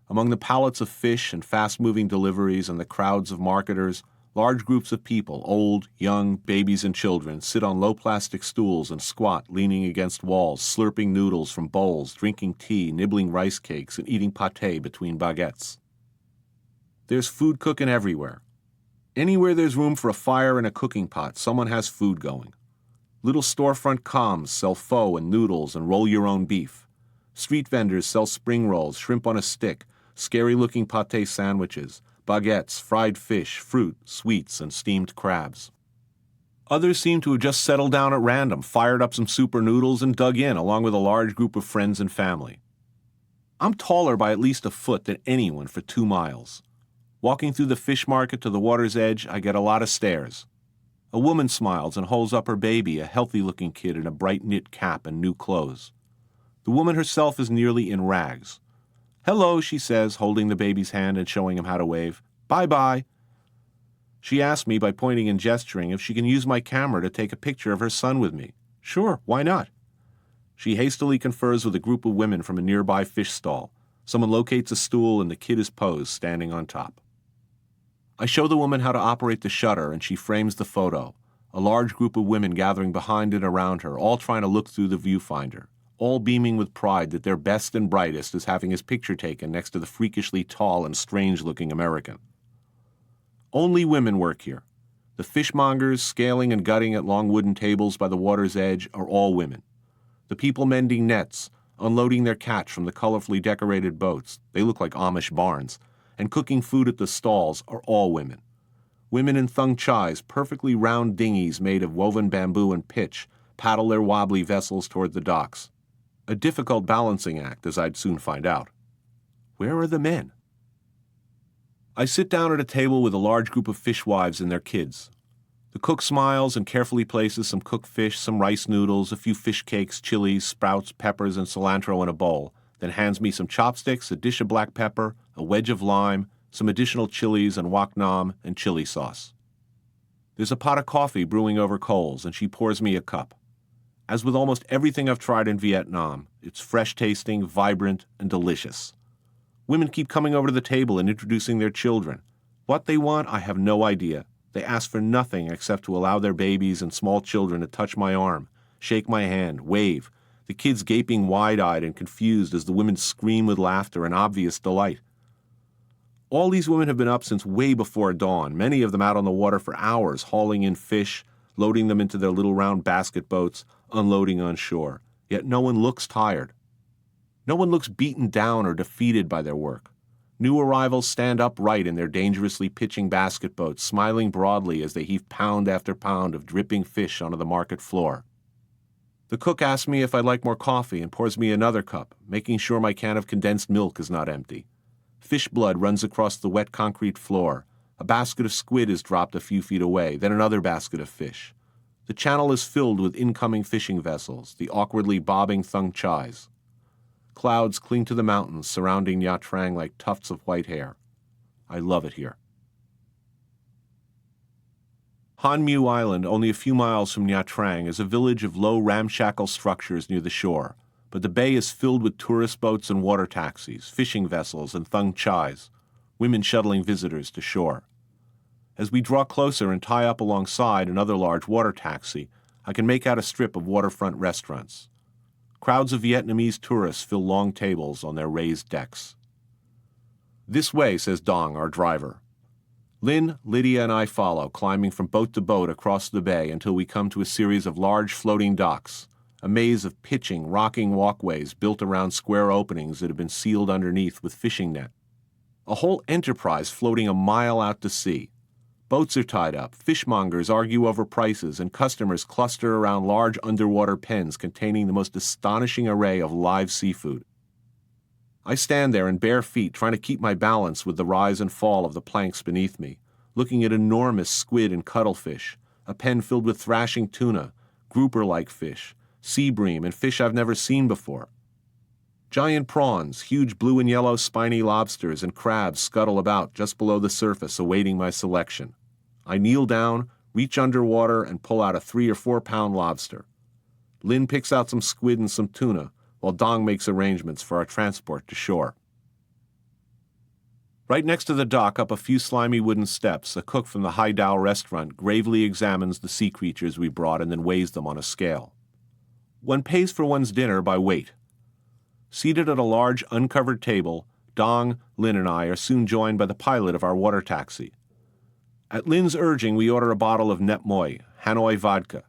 Among the pallets of fish and fast-moving deliveries and the crowds of marketers, large groups of people, old, young, babies, and children, sit on low plastic stools and squat, leaning against walls, slurping noodles from bowls, drinking tea, nibbling rice cakes, and eating pâté between baguettes. There's food cooking everywhere. Anywhere there's room for a fire and a cooking pot, someone has food going. Little storefront comms sell pho and noodles and roll-your-own beef. Street vendors sell spring rolls, shrimp on a stick, scary-looking pâté sandwiches, baguettes, fried fish, fruit, sweets, and steamed crabs. Others seem to have just settled down at random, fired up some super noodles, and dug in, along with a large group of friends and family. I'm taller by at least a foot than anyone for 2 miles. Walking through the fish market to the water's edge, I get a lot of stares. A woman smiles and holds up her baby, a healthy-looking kid in a bright knit cap and new clothes. The woman herself is nearly in rags. "Hello," she says, holding the baby's hand and showing him how to wave. "Bye-bye." She asks me by pointing and gesturing if she can use my camera to take a picture of her son with me. Sure, why not? She hastily confers with a group of women from a nearby fish stall. Someone locates a stool and the kid is posed, standing on top. I show the woman how to operate the shutter and she frames the photo, a large group of women gathering behind and around her, all trying to look through the viewfinder, all beaming with pride that their best and brightest is having his picture taken next to the freakishly tall and strange-looking American. Only women work here. The fishmongers scaling and gutting at long wooden tables by the water's edge are all women. The people mending nets, unloading their catch from the colorfully decorated boats, they look like Amish barns, and cooking food at the stalls are all women. Women in thung chais, perfectly round dinghies made of woven bamboo and pitch, paddle their wobbly vessels toward the docks. A difficult balancing act, as I'd soon find out. Where are the men? I sit down at a table with a large group of fishwives and their kids. The cook smiles and carefully places some cooked fish, some rice noodles, a few fish cakes, chilies, sprouts, peppers, and cilantro in a bowl, then hands me some chopsticks, a dish of black pepper, a wedge of lime, some additional chilies and wok nam and chili sauce. There's a pot of coffee brewing over coals, and she pours me a cup. As with almost everything I've tried in Vietnam, it's fresh-tasting, vibrant, and delicious. Women keep coming over to the table and introducing their children. What they want, I have no idea. They ask for nothing except to allow their babies and small children to touch my arm, shake my hand, wave, the kids gaping wide-eyed and confused as the women scream with laughter and obvious delight. All these women have been up since way before dawn, many of them out on the water for hours, hauling in fish, loading them into their little round basket boats, unloading on shore. Yet no one looks tired. No one looks beaten down or defeated by their work. New arrivals stand upright in their dangerously pitching basket boats, smiling broadly as they heave pound after pound of dripping fish onto the market floor. The cook asks me if I'd like more coffee and pours me another cup, making sure my can of condensed milk is not empty. Fish blood runs across the wet concrete floor. A basket of squid is dropped a few feet away, then another basket of fish. The channel is filled with incoming fishing vessels, the awkwardly bobbing thung chais. Clouds cling to the mountains surrounding Nha Trang like tufts of white hair. I love it here. Han Mu Island, only a few miles from Nha Trang, is a village of low ramshackle structures near the shore, but the bay is filled with tourist boats and water taxis, fishing vessels, and thung chais, women shuttling visitors to shore. As we draw closer and tie up alongside another large water taxi, I can make out a strip of waterfront restaurants. Crowds of Vietnamese tourists fill long tables on their raised decks. "This way," says Dong, our driver. Lynn, Lydia, and I follow, climbing from boat to boat across the bay until we come to a series of large floating docks, a maze of pitching, rocking walkways built around square openings that have been sealed underneath with fishing net. A whole enterprise floating a mile out to sea. Boats are tied up, fishmongers argue over prices, and customers cluster around large underwater pens containing the most astonishing array of live seafood. I stand there in bare feet trying to keep my balance with the rise and fall of the planks beneath me, looking at enormous squid and cuttlefish, a pen filled with thrashing tuna, grouper-like fish, sea bream, and fish I've never seen before. Giant prawns, huge blue and yellow spiny lobsters, and crabs scuttle about just below the surface awaiting my selection. I kneel down, reach underwater, and pull out a 3 or 4 pound lobster. Lynn picks out some squid and some tuna, while Dong makes arrangements for our transport to shore. Right next to the dock, up a few slimy wooden steps, a cook from the Hai Dao restaurant gravely examines the sea creatures we brought and then weighs them on a scale. One pays for one's dinner by weight. Seated at a large uncovered table, Dong, Lynn, and I are soon joined by the pilot of our water taxi. At Lynn's urging, we order a bottle of Net Moi, Hanoi vodka.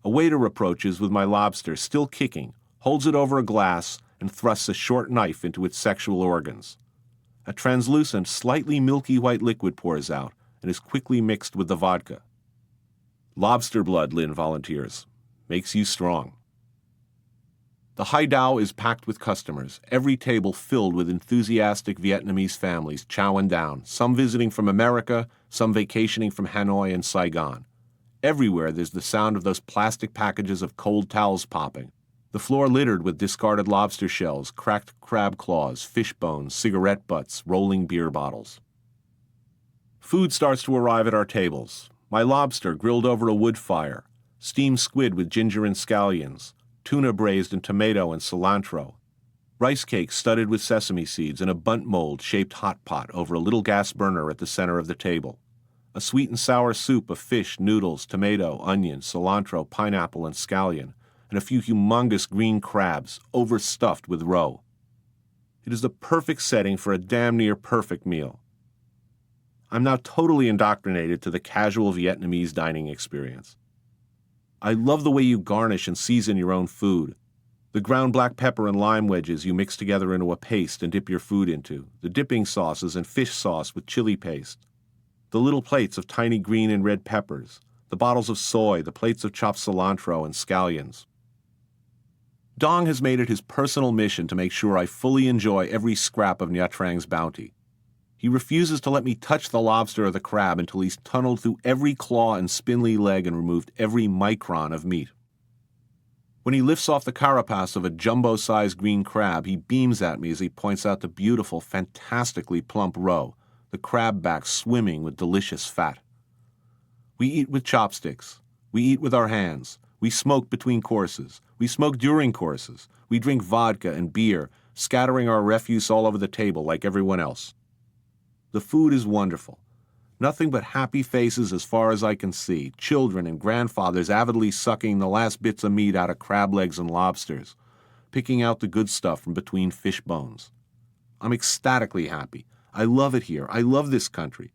A waiter approaches with my lobster, still kicking, holds it over a glass, and thrusts a short knife into its sexual organs. A translucent, slightly milky white liquid pours out and is quickly mixed with the vodka. "Lobster blood," Lynn volunteers. "Makes you strong." The Hai Dao is packed with customers, every table filled with enthusiastic Vietnamese families chowing down, some visiting from America, some vacationing from Hanoi and Saigon. Everywhere there's the sound of those plastic packages of cold towels popping, the floor littered with discarded lobster shells, cracked crab claws, fish bones, cigarette butts, rolling beer bottles. Food starts to arrive at our tables. My lobster grilled over a wood fire, steamed squid with ginger and scallions, tuna braised in tomato and cilantro, rice cakes studded with sesame seeds in a bundt mold-shaped hot pot over a little gas burner at the center of the table, a sweet and sour soup of fish, noodles, tomato, onion, cilantro, pineapple, and scallion, and a few humongous green crabs overstuffed with roe. It is the perfect setting for a damn near perfect meal. I'm now totally indoctrinated to the casual Vietnamese dining experience. I love the way you garnish and season your own food. The ground black pepper and lime wedges you mix together into a paste and dip your food into, the dipping sauces and fish sauce with chili paste, the little plates of tiny green and red peppers, the bottles of soy, the plates of chopped cilantro and scallions. Dong has made it his personal mission to make sure I fully enjoy every scrap of Nha Trang's bounty. He refuses to let me touch the lobster or the crab until he's tunneled through every claw and spindly leg and removed every micron of meat. When he lifts off the carapace of a jumbo-sized green crab, he beams at me as he points out the beautiful, fantastically plump roe, the crab back swimming with delicious fat. We eat with chopsticks. We eat with our hands. We smoke between courses. We smoke during courses. We drink vodka and beer, scattering our refuse all over the table like everyone else. The food is wonderful. Nothing but happy faces as far as I can see, children and grandfathers avidly sucking the last bits of meat out of crab legs and lobsters, picking out the good stuff from between fish bones. I'm ecstatically happy. I love it here. I love this country.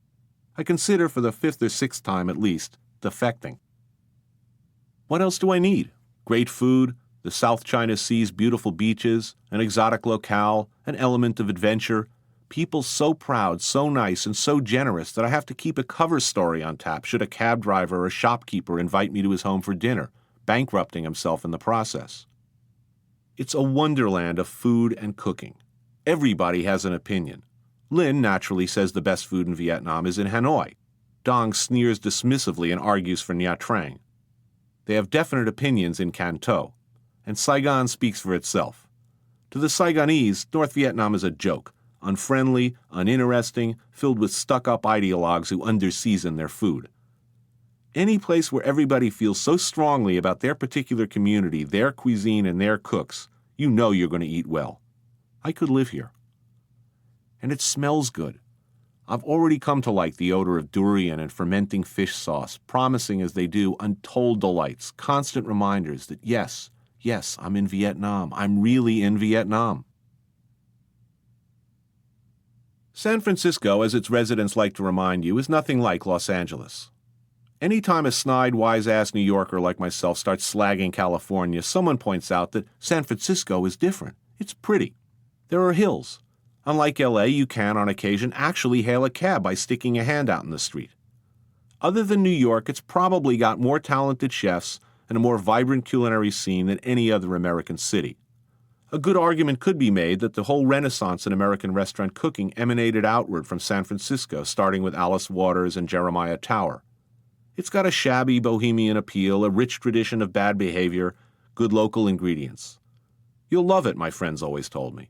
I consider for the 5th or 6th time at least, defecting. What else do I need? Great food, the South China Sea's beautiful beaches, an exotic locale, an element of adventure, people so proud, so nice, and so generous that I have to keep a cover story on tap should a cab driver or shopkeeper invite me to his home for dinner, bankrupting himself in the process. It's a wonderland of food and cooking. Everybody has an opinion. Lynn naturally says the best food in Vietnam is in Hanoi. Dong sneers dismissively and argues for Nha Trang. They have definite opinions in Can Tho, and Saigon speaks for itself. To the Saigonese, North Vietnam is a joke, unfriendly, uninteresting, filled with stuck-up ideologues who underseason their food. Any place where everybody feels so strongly about their particular community, their cuisine, and their cooks, you know you're going to eat well. I could live here. And it smells good. I've already come to like the odor of durian and fermenting fish sauce, promising as they do untold delights, constant reminders that yes, I'm in Vietnam. I'm really in Vietnam. San Francisco, as its residents like to remind you, is nothing like Los Angeles. Anytime a snide, wise-ass New Yorker like myself starts slagging California, someone points out that San Francisco is different. It's pretty. There are hills. Unlike LA, you can, on occasion, actually hail a cab by sticking a hand out in the street. Other than New York, it's probably got more talented chefs and a more vibrant culinary scene than any other American city. A good argument could be made that the whole renaissance in American restaurant cooking emanated outward from San Francisco, starting with Alice Waters and Jeremiah Tower. It's got a shabby bohemian appeal, a rich tradition of bad behavior, good local ingredients. You'll love it, my friends always told me.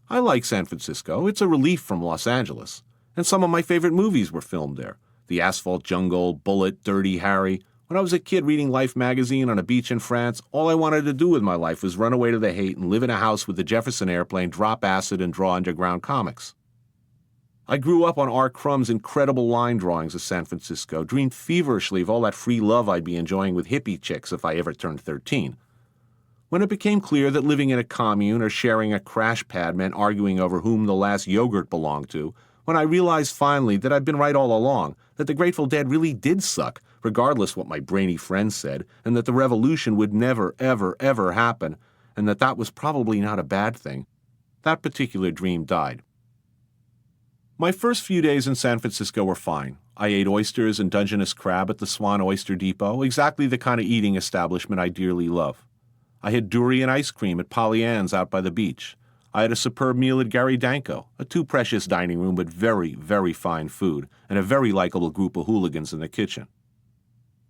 I like San Francisco. It's a relief from Los Angeles. And some of my favorite movies were filmed there. The Asphalt Jungle, Bullet, Dirty Harry. When I was a kid reading Life magazine on a beach in France, all I wanted to do with my life was run away to the Haight and live in a house with the Jefferson Airplane, drop acid, and draw underground comics. I grew up on R. Crumb's incredible line drawings of San Francisco, dreamed feverishly of all that free love I'd be enjoying with hippie chicks if I ever turned 13. When it became clear that living in a commune or sharing a crash pad meant arguing over whom the last yogurt belonged to, when I realized finally that I'd been right all along, that the Grateful Dead really did suck, regardless what my brainy friends said, and that the revolution would never, ever, ever happen, and that was probably not a bad thing, that particular dream died. My first few days in San Francisco were fine. I ate oysters and Dungeness crab at the Swan Oyster Depot, exactly the kind of eating establishment I dearly love. I had durian ice cream at Polly Ann's out by the beach. I had a superb meal at Gary Danko, a too-precious dining room but very, very fine food, and a very likable group of hooligans in the kitchen.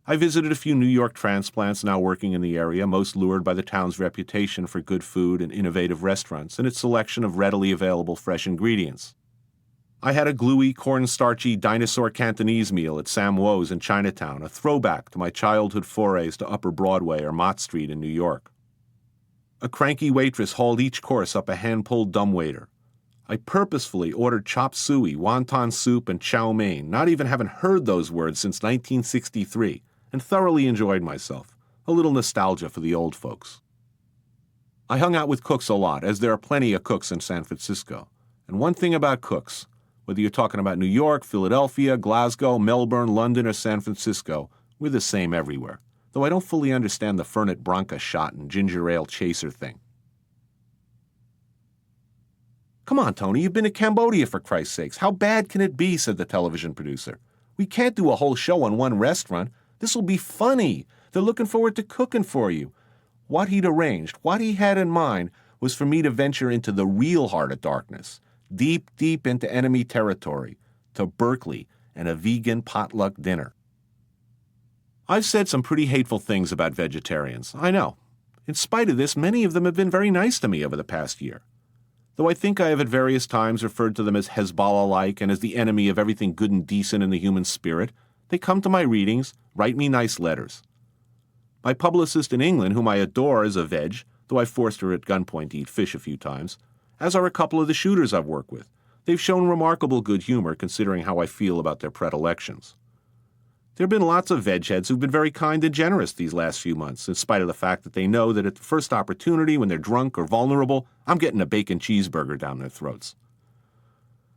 I visited a few New York transplants now working in the area, most lured by the town's reputation for good food and innovative restaurants and its selection of readily available fresh ingredients. I had a gluey, cornstarchy dinosaur Cantonese meal at Sam Woe's in Chinatown, a throwback to my childhood forays to Upper Broadway or Mott Street in New York. A cranky waitress hauled each course up a hand-pulled dumbwaiter. I purposefully ordered chop suey, wonton soup, and chow mein, not even having heard those words since 1963, and thoroughly enjoyed myself. A little nostalgia for the old folks. I hung out with cooks a lot, as there are plenty of cooks in San Francisco. And one thing about cooks, whether you're talking about New York, Philadelphia, Glasgow, Melbourne, London, or San Francisco, we're the same everywhere. Though I don't fully understand the Fernet Branca shot and ginger ale chaser thing. Come on, Tony, you've been to Cambodia for Christ's sakes. How bad can it be, said the television producer. We can't do a whole show on one restaurant. This'll be funny. They're looking forward to cooking for you. What he'd arranged, what he had in mind, was for me to venture into the real heart of darkness, deep, deep into enemy territory, to Berkeley and a vegan potluck dinner. I've said some pretty hateful things about vegetarians, I know. In spite of this, many of them have been very nice to me over the past year. Though I think I have at various times referred to them as Hezbollah-like and as the enemy of everything good and decent in the human spirit, they come to my readings, write me nice letters. My publicist in England, whom I adore as a veg, though I forced her at gunpoint to eat fish a few times, as are a couple of the shooters I've worked with. They've shown remarkable good humor considering how I feel about their predilections. There have been lots of veg heads who've been very kind and generous these last few months, in spite of the fact that they know that at the first opportunity, when they're drunk or vulnerable, I'm getting a bacon cheeseburger down their throats.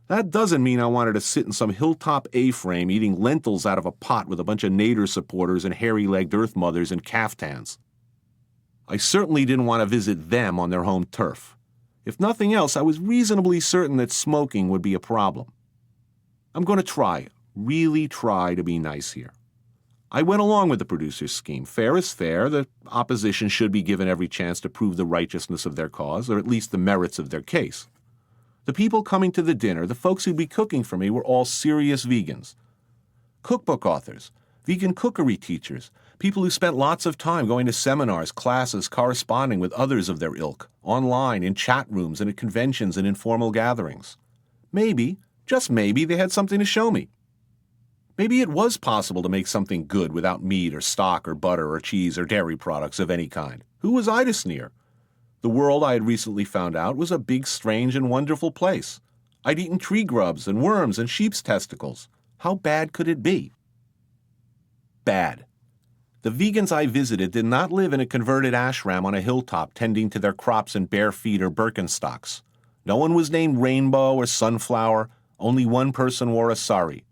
That doesn't mean I wanted to sit in some hilltop A-frame eating lentils out of a pot with a bunch of Nader supporters and hairy-legged earth mothers in caftans. I certainly didn't want to visit them on their home turf. If nothing else, I was reasonably certain that smoking would be a problem. I'm going to try, really try to be nice here. I went along with the producer's scheme. Fair is fair. The opposition should be given every chance to prove the righteousness of their cause, or at least the merits of their case. The people coming to the dinner, the folks who'd be cooking for me, were all serious vegans. Cookbook authors, vegan cookery teachers, people who spent lots of time going to seminars, classes, corresponding with others of their ilk, online, in chat rooms, and at conventions and informal gatherings. Maybe, just maybe, they had something to show me. Maybe it was possible to make something good without meat or stock or butter or cheese or dairy products of any kind. Who was I to sneer? The world, I had recently found out, was a big, strange, and wonderful place. I'd eaten tree grubs and worms and sheep's testicles. How bad could it be? Bad. The vegans I visited did not live in a converted ashram on a hilltop tending to their crops in bare feet or Birkenstocks. No one was named Rainbow or Sunflower. Only one person wore a sari.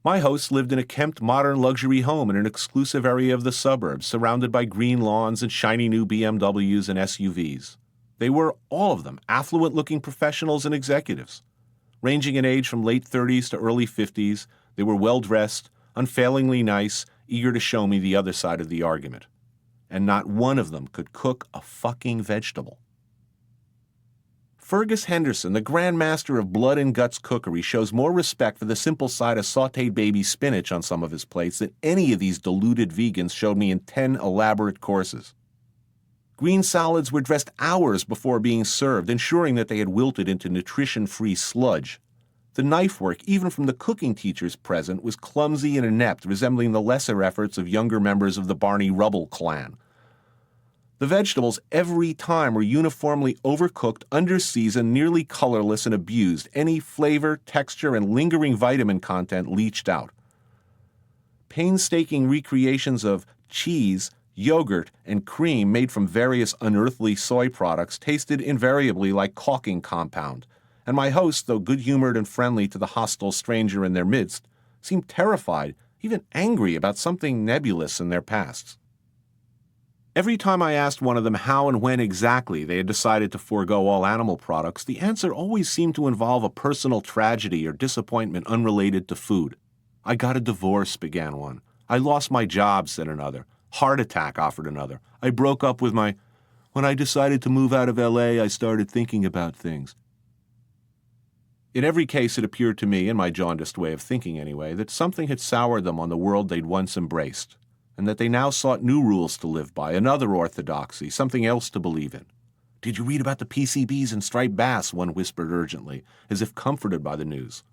My hosts lived in a kempt modern luxury home in an exclusive area of the suburbs, surrounded by green lawns and shiny new BMWs and SUVs. They were, all of them, affluent-looking professionals and executives. Ranging in age from late 30s to early 50s, they were well-dressed, unfailingly nice, eager to show me the other side of the argument. And not one of them could cook a fucking vegetable. Fergus Henderson, the Grand Master of blood and guts cookery, shows more respect for the simple side of sautéed baby spinach on some of his plates than any of these deluded vegans showed me in 10 elaborate courses. Green salads were dressed hours before being served, ensuring that they had wilted into nutrition-free sludge. The knife work, even from the cooking teachers present, was clumsy and inept, resembling the lesser efforts of younger members of the Barney Rubble clan. The vegetables every time were uniformly overcooked, underseasoned, nearly colorless, and abused, any flavor, texture, and lingering vitamin content leached out. Painstaking recreations of cheese, yogurt, and cream made from various unearthly soy products tasted invariably like caulking compound, and my hosts, though good-humored and friendly to the hostile stranger in their midst, seemed terrified, even angry about something nebulous in their pasts. Every time I asked one of them how and when exactly they had decided to forego all animal products, the answer always seemed to involve a personal tragedy or disappointment unrelated to food. I got a divorce, began one. I lost my job, said another. Heart attack, offered another. I broke up with my... When I decided to move out of L.A., I started thinking about things. In every case, it appeared to me, in my jaundiced way of thinking anyway, that something had soured them on the world they'd once embraced, and that they now sought new rules to live by, another orthodoxy, something else to believe in. Did you read about the PCBs and striped bass? One whispered urgently, as if comforted by the news.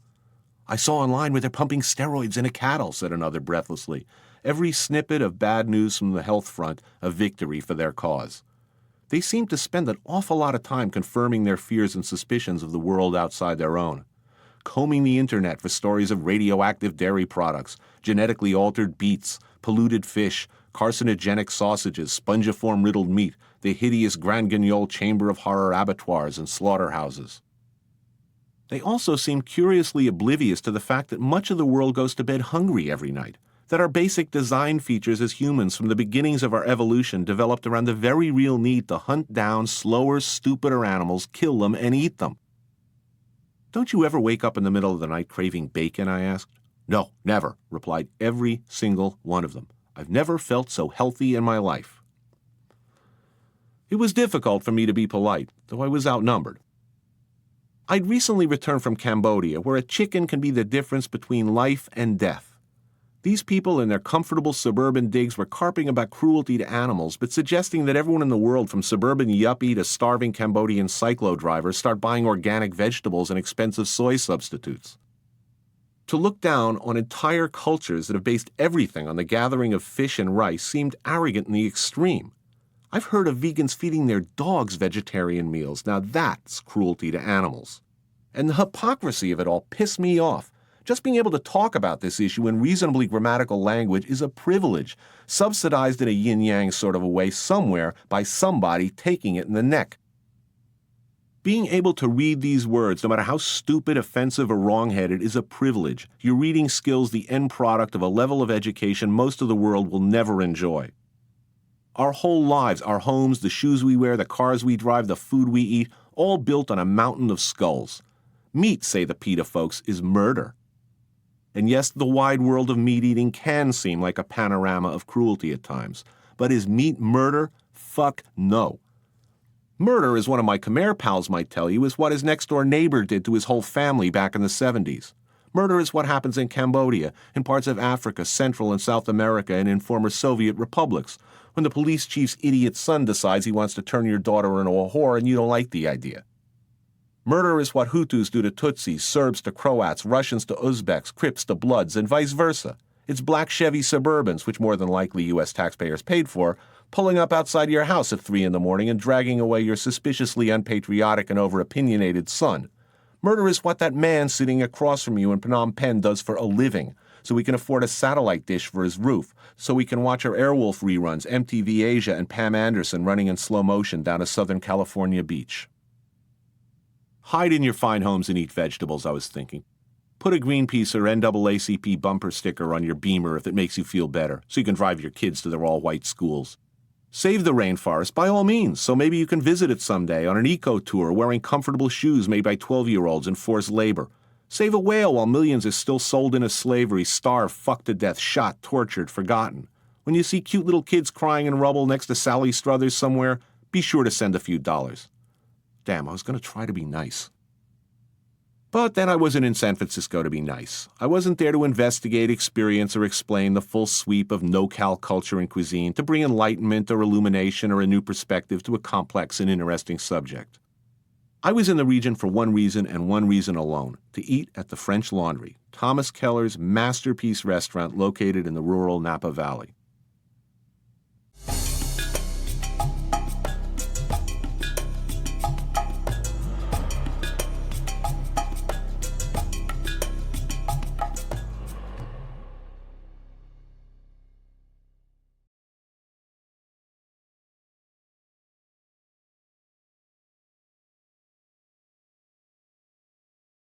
I saw online where they're pumping steroids into cattle, said another breathlessly. Every snippet of bad news from the health front a victory for their cause. They seemed to spend an awful lot of time confirming their fears and suspicions of the world outside their own. Combing the internet for stories of radioactive dairy products, genetically altered beets, polluted fish, carcinogenic sausages, spongiform-riddled meat, the hideous Grand Guignol chamber of horror abattoirs and slaughterhouses. They also seemed curiously oblivious to the fact that much of the world goes to bed hungry every night, that our basic design features as humans from the beginnings of our evolution developed around the very real need to hunt down slower, stupider animals, kill them, and eat them. Don't you ever wake up in the middle of the night craving bacon? I asked. No, never, replied every single one of them. I've never felt so healthy in my life. It was difficult for me to be polite, though I was outnumbered. I'd recently returned from Cambodia, where a chicken can be the difference between life and death. These people in their comfortable suburban digs were carping about cruelty to animals, but suggesting that everyone in the world, from suburban yuppie to starving Cambodian cyclo drivers, start buying organic vegetables and expensive soy substitutes. To look down on entire cultures that have based everything on the gathering of fish and rice seemed arrogant in the extreme. I've heard of vegans feeding their dogs vegetarian meals. Now that's cruelty to animals. And the hypocrisy of it all pissed me off. Just being able to talk about this issue in reasonably grammatical language is a privilege, subsidized in a yin-yang sort of a way somewhere by somebody taking it in the neck. Being able to read these words, no matter how stupid, offensive, or wrong-headed, is a privilege. Your reading skills the end product of a level of education most of the world will never enjoy. Our whole lives, our homes, the shoes we wear, the cars we drive, the food we eat, all built on a mountain of skulls. Meat, say the PETA folks, is murder. And yes, the wide world of meat eating can seem like a panorama of cruelty at times. But is meat murder? Fuck no. Murder, as one of my Khmer pals might tell you, is what his next-door neighbor did to his whole family back in the 70s. Murder is what happens in Cambodia, in parts of Africa, Central and South America, and in former Soviet republics, when the police chief's idiot son decides he wants to turn your daughter into a whore and you don't like the idea. Murder is what Hutus do to Tutsis, Serbs to Croats, Russians to Uzbeks, Crips to Bloods, and vice versa. It's black Chevy Suburbans, which more than likely U.S. taxpayers paid for, pulling up outside your house at 3 in the morning and dragging away your suspiciously unpatriotic and over-opinionated son. Murder is what that man sitting across from you in Phnom Penh does for a living, so he can afford a satellite dish for his roof, so he can watch our Airwolf reruns, MTV Asia, and Pam Anderson running in slow motion down a Southern California beach. Hide in your fine homes and eat vegetables, I was thinking. Put a Greenpeace or NAACP bumper sticker on your Beamer if it makes you feel better, so you can drive your kids to their all-white schools. Save the rainforest by all means, so maybe you can visit it someday on an eco-tour wearing comfortable shoes made by 12-year-olds in forced labor. Save a whale while millions are still sold into slavery, starved, fucked to death, shot, tortured, forgotten. When you see cute little kids crying in rubble next to Sally Struthers somewhere, be sure to send a few dollars. Damn, I was going to try to be nice. But then I wasn't in San Francisco to be nice. I wasn't there to investigate, experience, or explain the full sweep of no-cal culture and cuisine, to bring enlightenment or illumination or a new perspective to a complex and interesting subject. I was in the region for one reason and one reason alone, to eat at the French Laundry, Thomas Keller's masterpiece restaurant located in the rural Napa Valley.